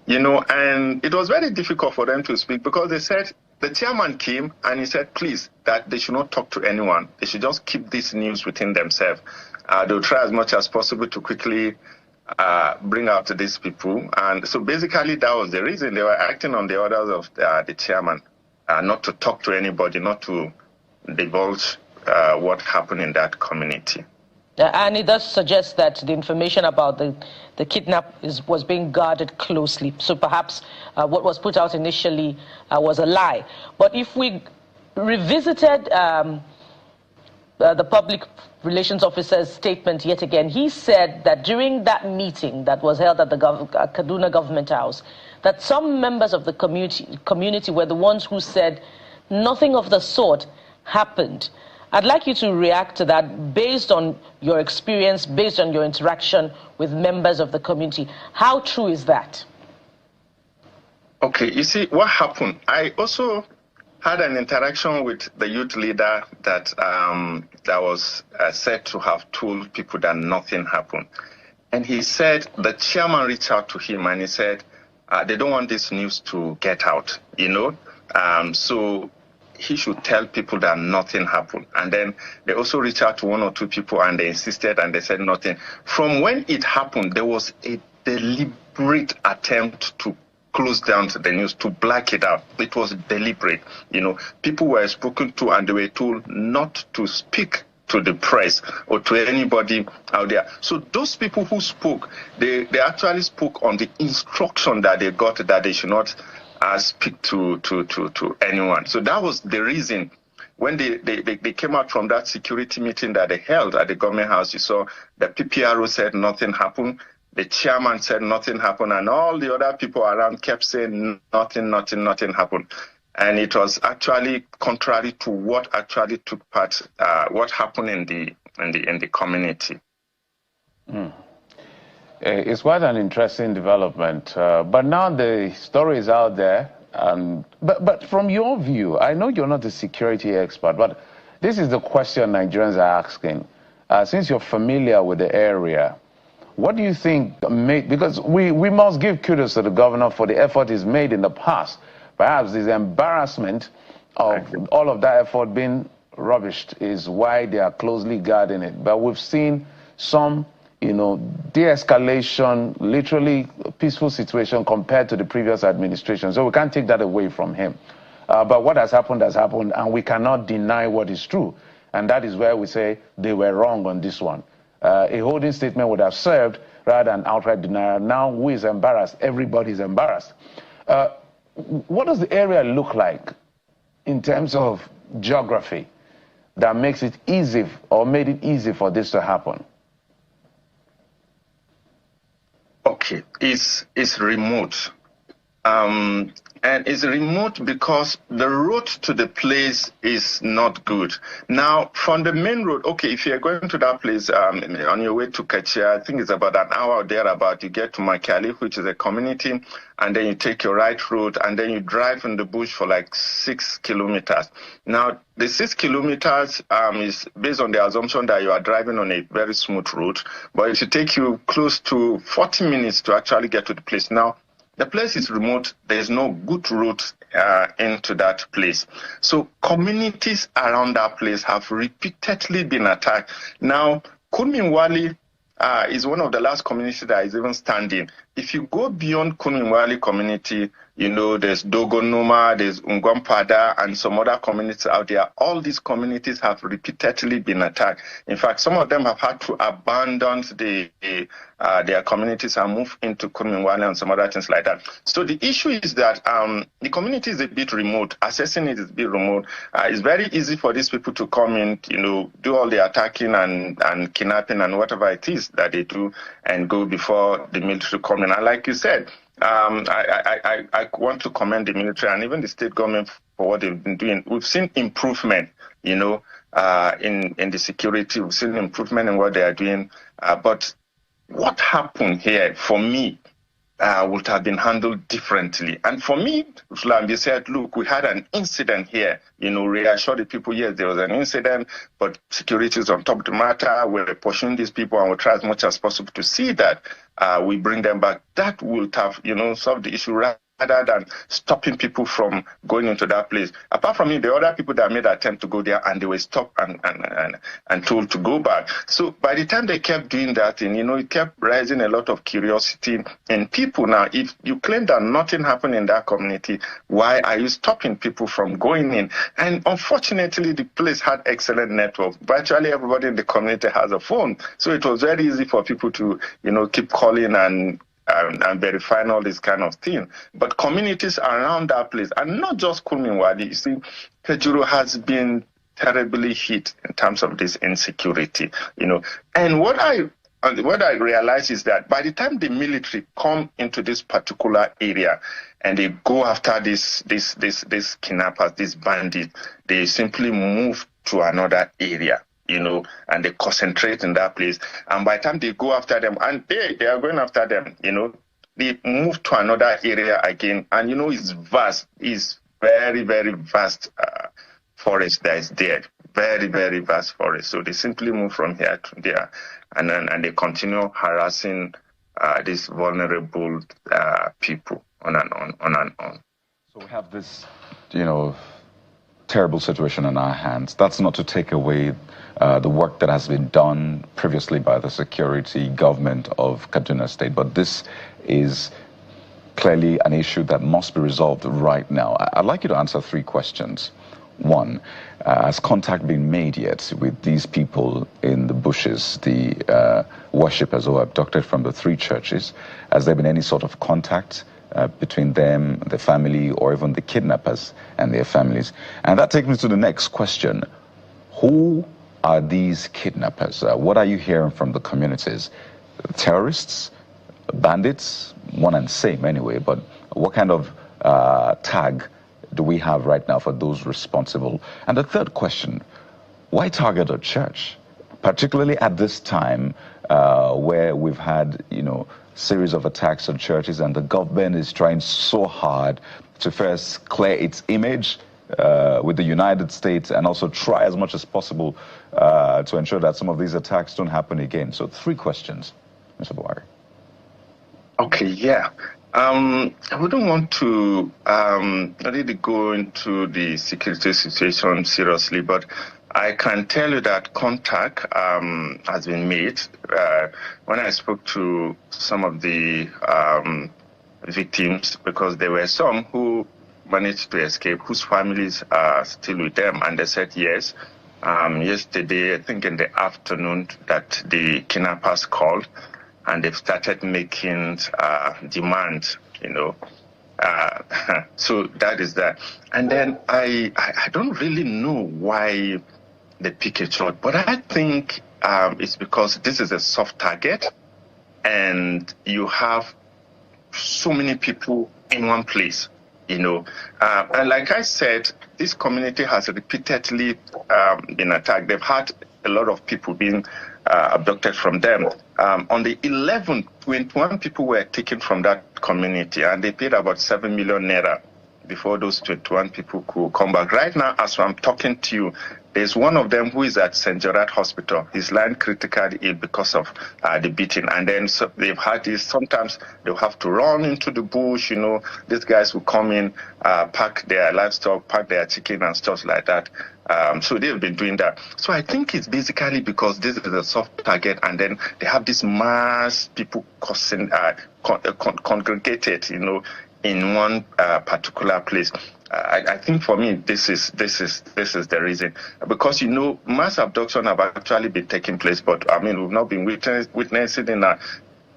and it was very difficult for them to speak because they said the chairman came and he said, please, that they should not talk to anyone. They should just keep this news within themselves. They'll try as much as possible to quickly bring out to these people. And so basically that was the reason they were acting on the orders of the chairman, not to talk to anybody, not to divulge what happened in that community. And it does suggest that the information about the kidnap was being guarded closely. So perhaps what was put out initially was a lie. But if we revisited the public relations officer's statement yet again, he said that during that meeting that was held at the Kaduna Government House, that some members of the community were the ones who said nothing of the sort happened. I'd like you to react to that based on your experience, based on your interaction with members of the community. How true is that? Okay, you see, what happened? I also had an interaction with the youth leader that was said to have told people that nothing happened. And he said the chairman reached out to him and he said, they don't want this news to get out, so he should tell people that nothing happened. And then they also reached out to one or two people and they insisted and they said nothing. From when it happened, there was a deliberate attempt to close down the news, to black it out. It was deliberate. People were spoken to and they were told not to speak to the press or to anybody out there. So those people who spoke, they actually spoke on the instruction that they got that they should not speak to anyone. So that was the reason when they came out from that security meeting that they held at the government house. You saw the PPRO said nothing happened, the chairman said nothing happened, and all the other people around kept saying nothing happened. And it was actually contrary to what actually took part, what happened in the community. It's quite an interesting development, but now the story is out there. But from your view, I know you're not a security expert, but this is the question Nigerians are asking. Since you're familiar with the area, what do you think because we must give kudos to the governor for the effort he's made in the past. Perhaps this embarrassment of all of that effort being rubbished is why they are closely guarding it. But we've seen some de-escalation, literally peaceful situation compared to the previous administration. So we can't take that away from him. But what has happened, and we cannot deny what is true. And that is where we say they were wrong on this one. A holding statement would have served rather than outright denial. Now, who is embarrassed? Everybody's embarrassed. What does the area look like in terms of geography that makes it easy or made it easy for this to happen? Okay, it's remote. And it's remote because the road to the place is not good. Now, from the main road, okay, if you're going to that place on your way to Kachia, I think it's about an hour or thereabout, you get to Makali, which is a community, and then you take your right road, and then you drive in the bush for like 6 kilometers. Now, the 6 kilometers is based on the assumption that you are driving on a very smooth road, but it should take you close to 40 minutes to actually get to the place. Now, the place is remote. There's no good route into that place. So communities around that place have repeatedly been attacked. Now, Kunminwali is one of the last communities that is even standing. If you go beyond Kunminwali community, there's Dogonuma, there's Ungwampada, and some other communities out there. All these communities have repeatedly been attacked. In fact, some of them have had to abandon their communities and move into Kunminwali and some other things like that. So the issue is that the community is a bit remote. Accessing it is a bit remote. It's very easy for these people to come in, do all the attacking and kidnapping and whatever it is that they do and go before the military come in. And like you said, I want to commend the military and even the state government for what they've been doing. We've seen improvement, in the security. We've seen improvement in what they are doing. But what happened here, for me, would have been handled differently. And for me, they said, look, we had an incident here. Reassure the people, yes, there was an incident, but security is on top of the matter. We're pursuing these people and we'll try as much as possible to see that we bring them back. That will have, solved the issue rather than stopping people from going into that place. Apart from it, the other people that made an attempt to go there and they were stopped and told to go back. So by the time they kept doing that thing, it kept raising a lot of curiosity in people. Now, if you claim that nothing happened in that community, why are you stopping people from going in? And unfortunately, the place had excellent network. Virtually everybody in the community has a phone. So it was very easy for people to, keep calling and verifying all this kind of thing. But communities around that place, and not just Kulminwadi, you see, Kajuru has been terribly hit in terms of this insecurity, And what I realize is that by the time the military come into this particular area and they go after these kidnappers, these bandits, they simply move to another area. And they concentrate in that place. And by the time they go after them, and they are going after them, they move to another area again. And, it's vast. It's very, very vast forest that is there. Very, very vast forest. So they simply move from here to there. And they continue harassing these vulnerable people on and on. So we have this, terrible situation in our hands. That's not to take away the work that has been done previously by the security government of Kaduna State, but this is clearly an issue that must be resolved right now. I'd like you to answer 3 questions. 1, has contact been made yet with these people in the bushes, the worshippers who were abducted from the 3 churches? Has there been any sort of contact between them, the family, or even the kidnappers and their families? And that takes me to the next question. Who are these kidnappers? What are you hearing from the communities? Terrorists? Bandits? One and same anyway, but what kind of tag do we have right now for those responsible? And the third question, why target a church? Particularly at this time where we've had, series of attacks on churches, and the government is trying so hard to first clear its image with the United States and also try as much as possible to ensure that some of these attacks don't happen again. So 3 questions, Mr. Buhari. Okay, yeah. I wouldn't want to really go into the security situation seriously, but I can tell you that contact has been made. When I spoke to some of the victims, because there were some who managed to escape, whose families are still with them, and they said yes. Yesterday, I think in the afternoon, that the kidnappers called, and they've started making demands, So that is that. And then I don't really know why they pick a church, but I think it's because this is a soft target, and you have so many people in one place, And like I said, this community has repeatedly been attacked. They've had a lot of people being abducted from them. On the 11th, 21 people were taken from that community, and they paid about 7 million naira before those 21 people could come back. Right now, as I'm talking to you, there's one of them who is at St. Gerard Hospital. He's lying critically ill because of the beating. And then they've had this, sometimes they'll have to run into the bush, These guys will come in, pack their livestock, pack their chicken and stuff like that. So they've been doing that. So I think it's basically because this is a soft target, and then they have this mass people congregated, in one particular place. I think for me, this is the reason, because mass abduction have actually been taking place, but we've not been witnessing in that.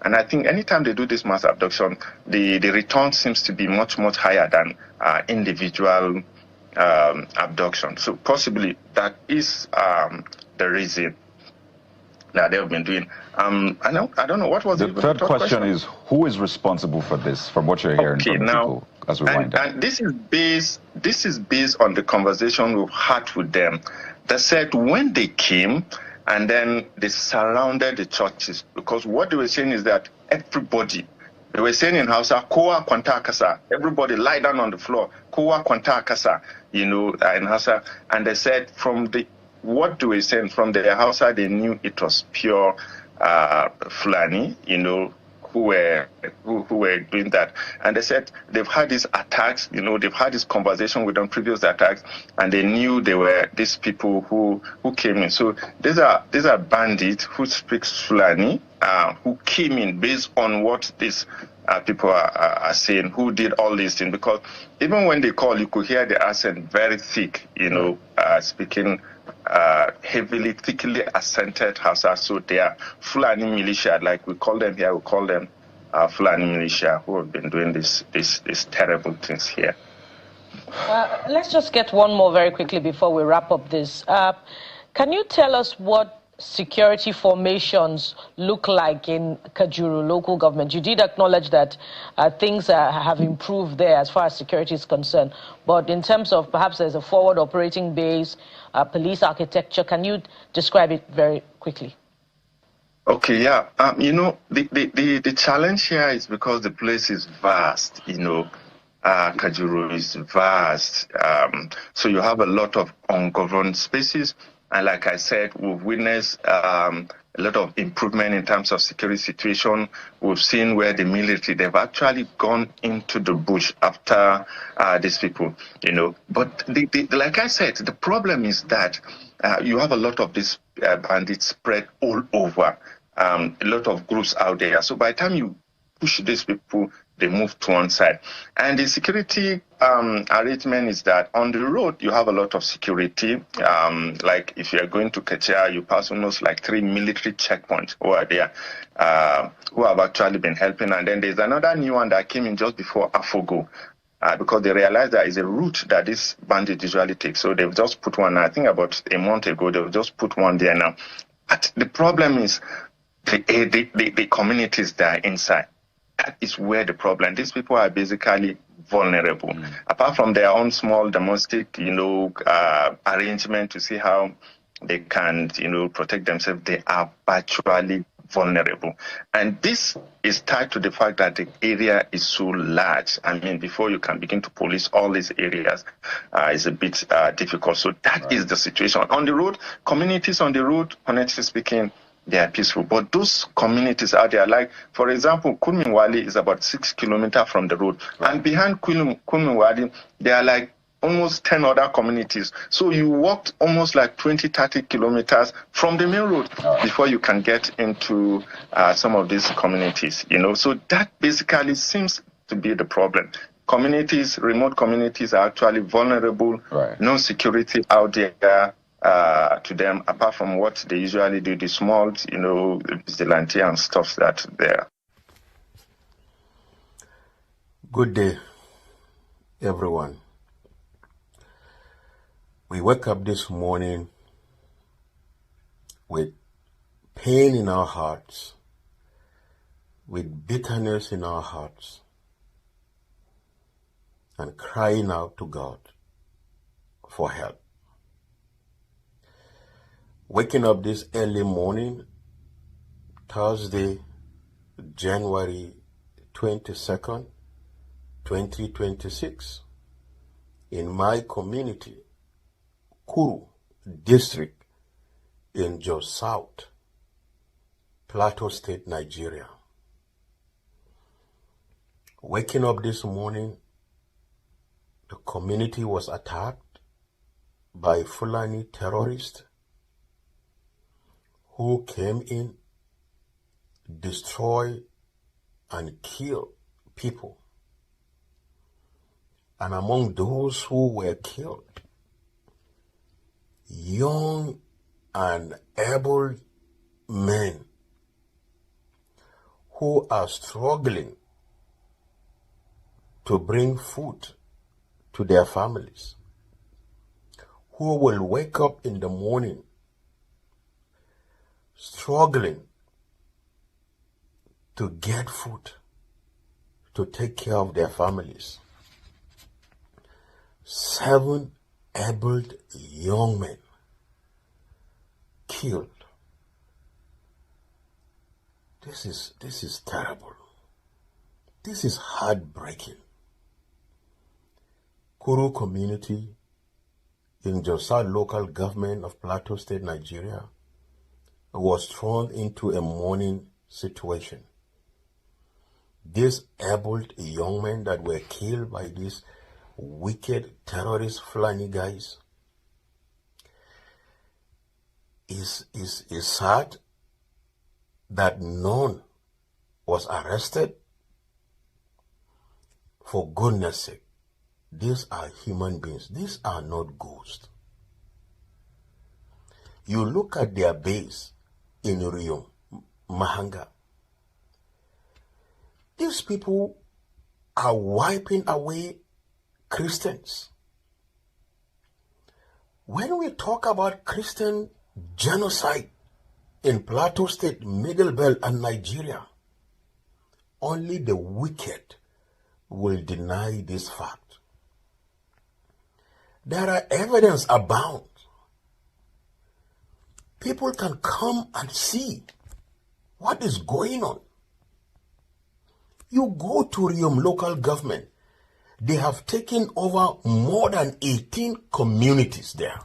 And I think anytime they do this mass abduction, the return seems to be much higher than individual abduction. So possibly that is the reason that they've been doing. I don't know what was the third question. Is who is responsible for this? From what you're hearing from people as we wind up. And this is based on the conversation we've had with them. They said when they came, and then they surrounded the churches, because what they were saying is that everybody They were saying in Hausa, Kowa Kwanta Kasa. Everybody lie down on the floor. Kowa Kwanta Kasa, in Hausa. And they said what they were saying from the Hausa, they knew it was pure Fulani, who were doing that. And they said they've had these attacks, they've had this conversation with them, previous attacks, and they knew they were these people who came in. So these are bandits who speak Fulani, who came in based on what these people are saying, who did all these things. Because even when they call, you could hear the accent very thick, speaking heavily, thickly accented Hausa. So they are Fulani militia, like we call them here. We call them Fulani militia, who have been doing these terrible things here. Let's just get one more very quickly before we wrap up this. Can you tell us what security formations look like in Kajuru local government? You did acknowledge that things have improved there as far as security is concerned, but in terms of perhaps there's a forward operating base, police architecture, can you describe it very quickly? Okay, yeah. The challenge here is because the place is vast, Kajuru is vast. So you have a lot of ungoverned spaces. And like I said, we've witnessed a lot of improvement in terms of security situation. We've seen where the military, they've actually gone into the bush after these people, But like I said, the problem is that you have a lot of these bandits spread all over, a lot of groups out there. So by the time you push these people, they move to one side. And the security arrangement is that on the road, you have a lot of security. Like if you're going to Kachia, you pass almost like 3 military checkpoints who are there, who have actually been helping. And then there's another new one that came in just before Afogo, because they realized that is a route that this bandit usually takes. So they've just put one, I think about a month ago, they've just put one there now. But the problem is the communities that are inside. That is where the problem. These people are basically vulnerable. Apart from their own small domestic, arrangement to see how they can, protect themselves, they are virtually vulnerable. And this is tied to the fact that the area is so large. I mean, before you can begin to police all these areas, is a bit difficult. So that is the situation. On the road, communities on the road, honestly speaking, they are peaceful. But those communities out there, like, for example, Kulminwali is about 6 kilometers from the road. And behind Kulminwali, there are like almost 10 other communities. So you walked almost like 20, 30 kilometers from the main road before you can get into some of these communities, So that basically seems to be the problem. Communities, remote communities are actually vulnerable. No security out there. To them, apart from what they usually do, the small, vigilante and stuff that there. Good day, everyone. We wake up this morning with pain in our hearts, with bitterness in our hearts, and crying out to God for help. Waking up this early morning, Thursday, January 22nd, 2026, in my community, Kuru District in Jos South, Plateau State, Nigeria. Waking up this morning, the community was attacked by Fulani terrorists who came in, destroy and kill people. And among those who were killed, young and able men who are struggling to bring food to their families, who will wake up in the morning struggling to get food to take care of their families. 7 able young men killed. This is terrible. This is heartbreaking. Kuru community in Jos local government of Plateau State, Nigeria, was thrown into a mourning situation. These able young men that were killed by these wicked terrorist Fulani guys is sad that none was arrested. For goodness sake, these are human beings. These are not ghosts. You look at their base in Urium, Mahanga. These people are wiping away Christians. When we talk about Christian genocide in Plateau State, Middle Belt, and Nigeria, only the wicked will deny this fact. There are evidence abound. People can come and see what is going on. You go to Riom local government, they have taken over more than 18 communities there,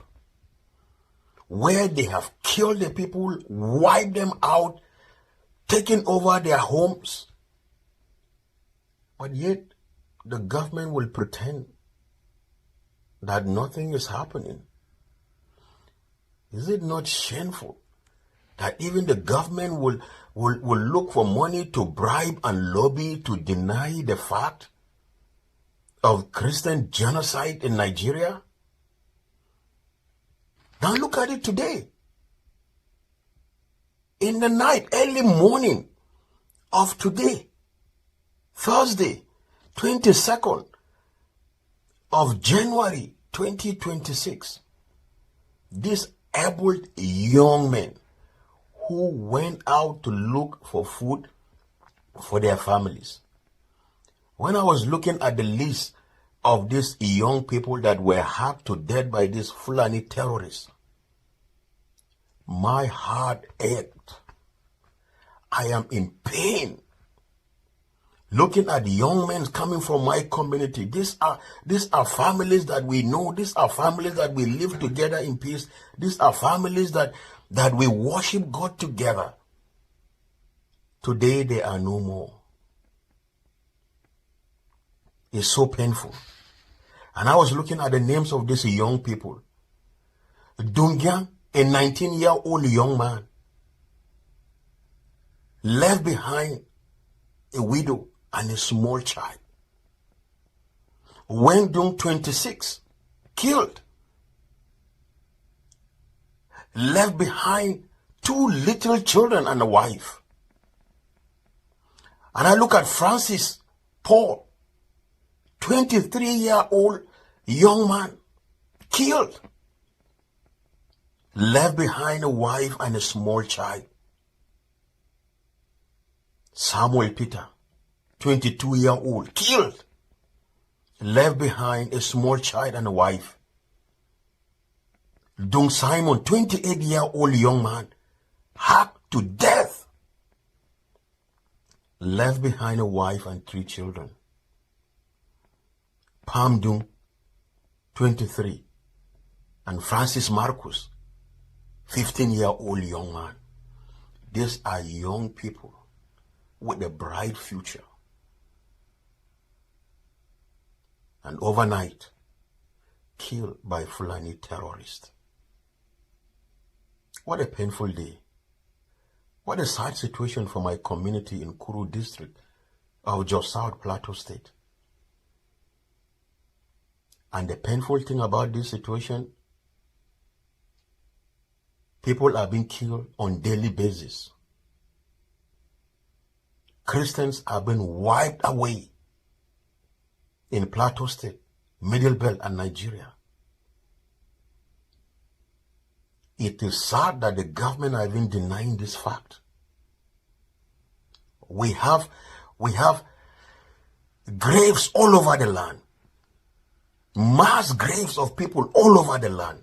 where they have killed the people, wiped them out, taken over their homes. But yet, the government will pretend that nothing is happening. Is it not shameful that even the government will look for money to bribe and lobby to deny the fact of Christian genocide in Nigeria? Now look at it today. In the night, early morning of today, Thursday, 22nd of January 2026, these able young men who went out to look for food for their families. When I was looking at the list of these young people that were hacked to death by these Fulani terrorists, my heart ached. I am in pain. Looking at young men coming from my community. These are families that we know. These are families that we live together in peace. These are families that we worship God together. Today they are no more. It's so painful. And I was looking at the names of these young people. Dungyang, a 19-year-old young man, left behind a widow and a small child. Wendung, 26, killed. Left behind 2 little children and a wife. And I look at Francis Paul, 23-year-old young man, killed. Left behind a wife and a small child. Samuel Peter, 22-year-old, killed. Left behind a small child and a wife. Dung Simon, 28-year-old young man, hacked to death. Left behind a wife and 3 children. Pam Dung, 23, and Francis Marcus, 15-year-old young man. These are young people with a bright future. And overnight, killed by Fulani terrorists. What a painful day. What a sad situation for my community in Kuru district of Jos South Plateau State. And the painful thing about this situation, people are being killed on daily basis. Christians are being wiped away in Plateau State, Middle Belt, and Nigeria. It is sad that the government are even denying this fact. We have graves all over the land. Mass graves of people all over the land.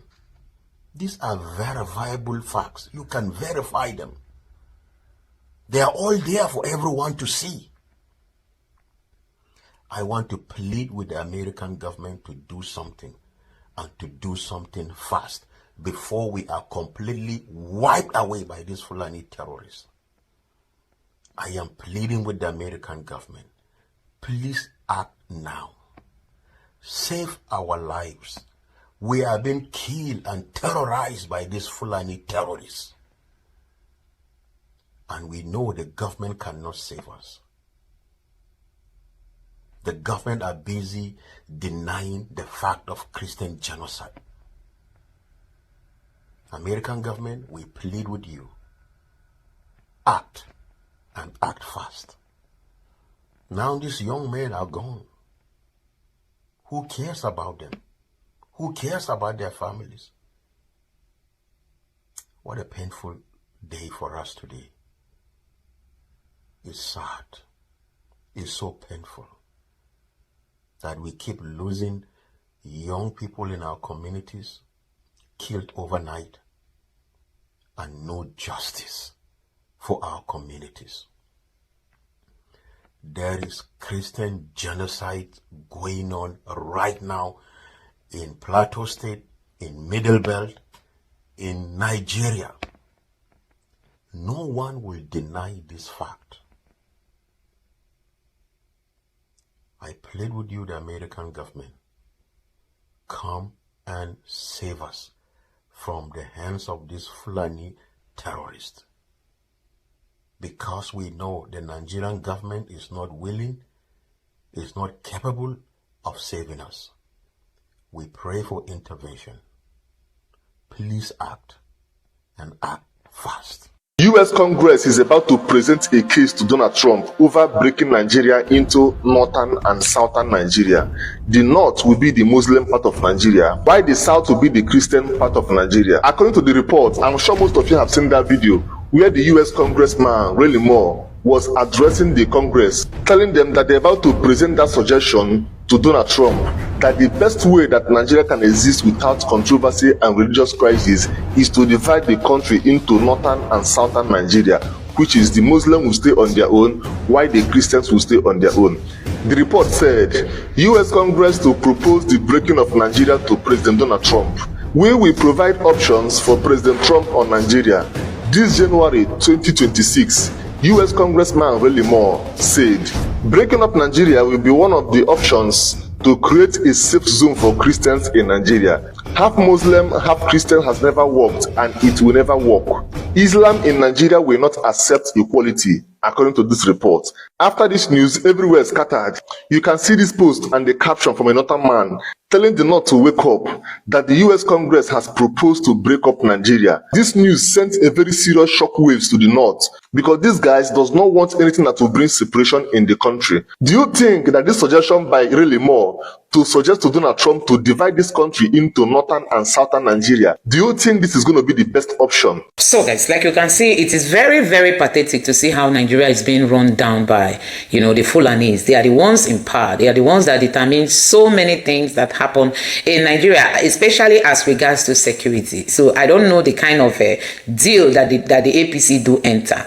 These are verifiable facts. You can verify them. They are all there for everyone to see. I want to plead with the American government to do something, and to do something fast before we are completely wiped away by these Fulani terrorists. I am pleading with the American government. Please act now. Save our lives. We are being killed and terrorized by these Fulani terrorists. And we know the government cannot save us. The government are busy denying the fact of Christian genocide. American government, we plead with you. Act, and act fast. Now these young men are gone. Who cares about them? Who cares about their families? What a painful day for us today. It's sad. It's so painful that we keep losing young people in our communities, killed overnight, and no justice for our communities. There is Christian genocide going on right now in Plateau State, in Middle Belt, in Nigeria. No one will deny this fact. I plead with you, the American government, come and save us from the hands of these Fulani terrorists. Because we know the Nigerian government is not willing, is not capable of saving us. We pray for intervention. Please act, and act fast. U.S. Congress is about to present a case to Donald Trump over breaking Nigeria into northern and southern Nigeria. The north will be the Muslim part of Nigeria, while the south will be the Christian part of Nigeria. According to the report, I'm sure most of you have seen that video, where the U.S. Congressman, Ray Moore, was addressing the Congress, telling them that they're about to present that suggestion to Donald Trump, that the best way that Nigeria can exist without controversy and religious crisis is to divide the country into northern and southern Nigeria, which is the Muslims will stay on their own, while the Christians will stay on their own. The report said, U.S. Congress to propose the breaking of Nigeria to President Donald Trump. We will provide options for President Trump on Nigeria. This January 2026, U.S. Congressman Ray Moore said, breaking up Nigeria will be one of the options to create a safe zone for Christians in Nigeria. Half Muslim, half Christian has never worked, and it will never work. Islam in Nigeria will not accept equality, according to this report. After this news, everywhere scattered. You can see this post and the caption from a northern man telling the North to wake up, that the U.S. Congress has proposed to break up Nigeria. This news sent a very serious shockwaves to the North, because these guys does not want anything that will bring separation in the country. Do you think that this suggestion by Ray Moore to suggest to Donald Trump to divide this country into northern and southern Nigeria, do you think this is going to be the best option? So guys, like you can see, it is very, very pathetic to see how Nigeria is being run down by, the Fulanis. They are the ones in power. They are the ones that determine so many things that happen in Nigeria, especially as regards to security. So I don't know the kind of deal that the APC do enter,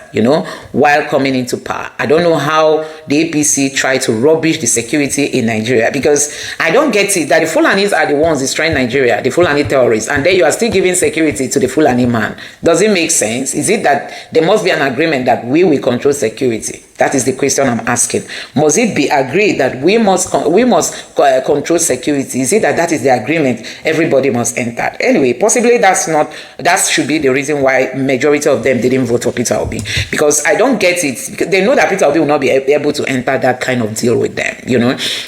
while coming into power. I don't know how the APC try to rubbish the security in Nigeria, because I don't get it that the Fulanis are the ones destroying Nigeria, the Fulani terrorists, and then you are still giving security to the Fulani man. Does it make sense? Is it that there must be an agreement that we will control security? That is the question I'm asking. Must it be agreed that we must control security? Is it that is the agreement everybody must enter? Anyway, possibly that should be the reason why majority of them didn't vote for Peter Obi, because I don't get it. Because they know that Peter Obi will not be able to enter that kind of deal with them.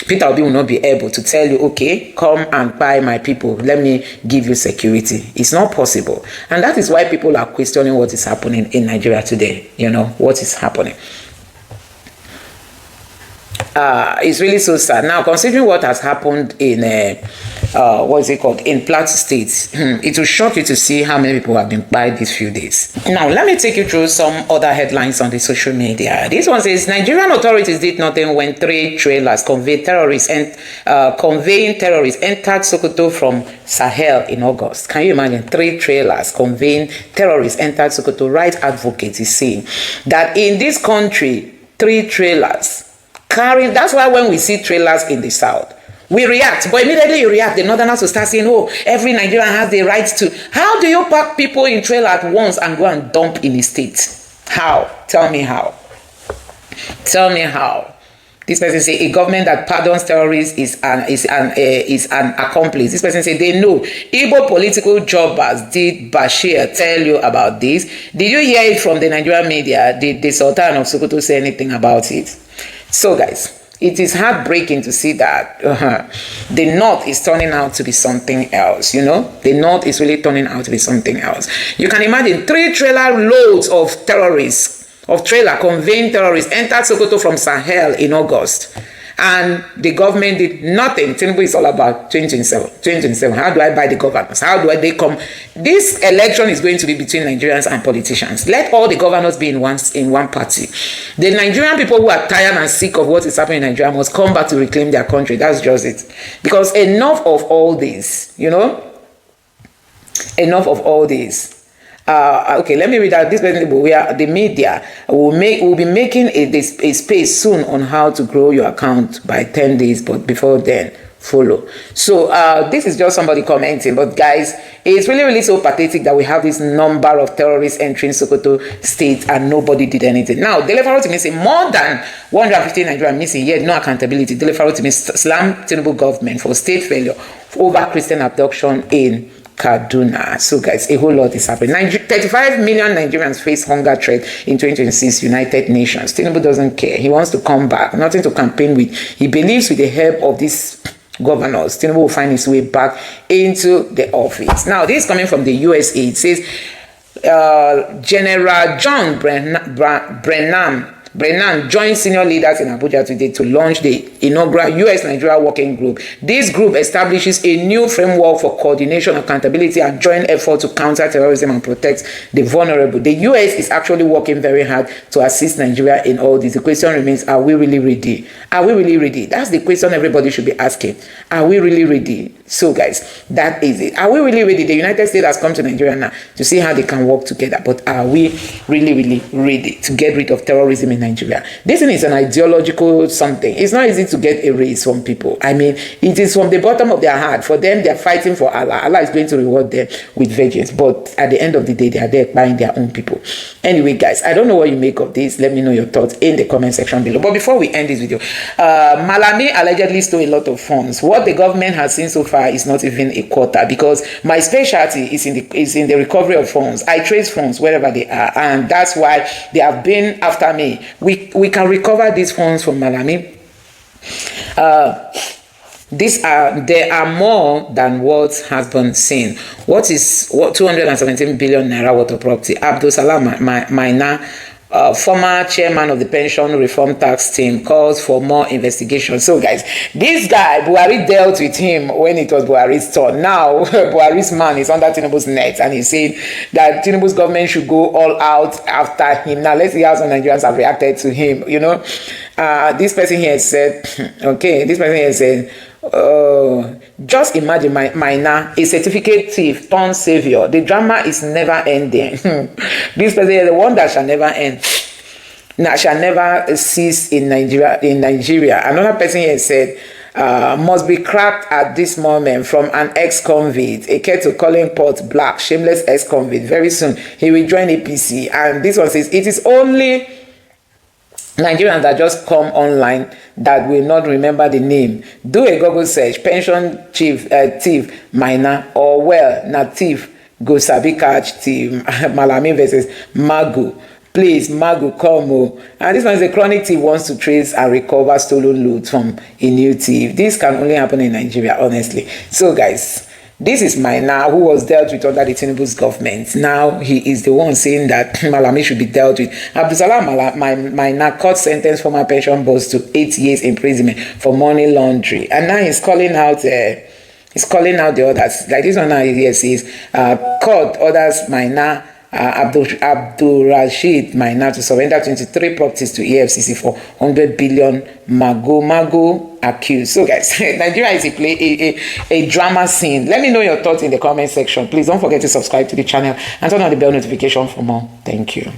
Peter Obi will not be able to tell you, okay, come and buy my people, let me give you security. It's not possible, and that is why people are questioning what is happening in Nigeria today. What is happening. It's really so sad. Now, considering what has happened in in Plateau State, it will shock you to see how many people have been by these few days. Now, let me take you through some other headlines on the social media. This one says, Nigerian authorities did nothing when 3 trailers conveying terrorists entered Sokoto from Sahel in August. Can you imagine? 3 trailers conveying terrorists entered Sokoto. Right advocate is saying that in this country, 3 trailers carrying. That's why when we see trailers in the south, we react. But immediately you react, the northerners will start saying, oh, every Nigerian has the right to. How do you pack people in trailer at once and go and dump in a state? How? Tell me how. Tell me how. This person say a government that pardons terrorists is an accomplice. This person say they know. Igbo political jobbers. Did Bashir tell you about this? Did you hear it from the Nigerian media? Did the Sultan of Sokoto say anything about it? So guys, it is heartbreaking to see that the North is turning out to be something else, you know? The North is really turning out to be something else. You can imagine 3 trailer loads of terrorists, of trailer conveying terrorists entered Sokoto from Sahel in August. And the government did nothing. Tinubu is all about 2027. How do I buy the governors? How do they come? This election is going to be between Nigerians and politicians. Let all the governors be in one party. The Nigerian people who are tired and sick of what is happening in Nigeria must come back to reclaim their country. That's just it. Because enough of all this, you know? Enough of all this. Okay, let me read out this. We are the media will be making a space soon on how to grow your account by 10 days, but before then, follow. So this is just somebody commenting, but guys, it's really so pathetic that we have this number of terrorists entering Sokoto state and nobody did anything. Now, Dele Farotimi say more than 150 Nigerians missing, yet no accountability. Dele Farotimi slammed Tinubu government for state failure over Christian abduction in Kaduna. So guys, a whole lot is happening. 35 million Nigerians face hunger threat in 2026 United Nations. Tinubu doesn't care. He wants to come back. Nothing to campaign with. He believes with the help of these governors, Tinubu will find his way back into the office. Now, this is coming from the USA. It says General John Brennan joined senior leaders in Abuja today to launch the inaugural US-Nigeria Working Group. This group establishes a new framework for coordination, accountability, and joint effort to counter terrorism and protect the vulnerable. The US is actually working very hard to assist Nigeria in all this. The question remains, are we really ready? Are we really ready? That's the question everybody should be asking. Are we really ready? So guys, that is it. Are we really ready? The United States has come to Nigeria now to see how they can work together. But are we really ready to get rid of terrorism in Nigeria? This thing is an ideological something. It's not easy to get erased from people. I mean, it is from the bottom of their heart. For them, they're fighting for Allah. Allah is going to reward them with vengeance. But at the end of the day, they are there buying their own people. Anyway, guys, I don't know what you make of this. Let me know your thoughts in the comment section below. But before we end this video, Malami allegedly stole a lot of funds. What the government has seen so far is not even a quarter, because my specialty is in the recovery of funds. I trace funds wherever they are, and that's why they have been after me. We can recover these funds from Malami. There are more than what has been seen. What 217 billion naira worth of property? Abdul Salam Maina, former chairman of the pension reform tax team, calls for more investigation. So guys, this guy Buhari dealt with him when it was Buhari's turn. Now Buhari's man is under Tinubu's net, and he's saying that Tinubu's government should go all out after him. Now let's see how some Nigerians have reacted to him. You know, this person here said, okay, this person here said, just imagine Maina, a certificate thief turned savior. The drama is never ending. This person is the one that shall never end. Shall never cease in Nigeria. Another person here said, must be cracked at this moment from an ex-convict, a kettle calling pot black, shameless ex-convict. Very soon he will join APC. And this one says, it is only Nigerians that just come online that will not remember the name. Do a Google search, pension chief thief Maina, or well, na thief go sabi catch thief Malami versus Magu. Please, Magu, come. And this one is a chronic thief wants to trace and recover stolen loot from a new thief. This can only happen in Nigeria, honestly. So guys, this is Maina, who was dealt with under the Tinubu's government. Now he is the one saying that Malami should be dealt with. Abdusalam Maina court sentenced former pension boss to 8 years imprisonment for money laundering, and now he's calling out the others. Like this one now here says, court orders Maina Abdul Rashid Maina to surrender 23 properties to EFCC for 100 billion Magu accused. So guys, Nigeria is a drama scene. Let me know your thoughts in the comment section. Please don't forget to subscribe to the channel and turn on the bell notification for more. Thank you.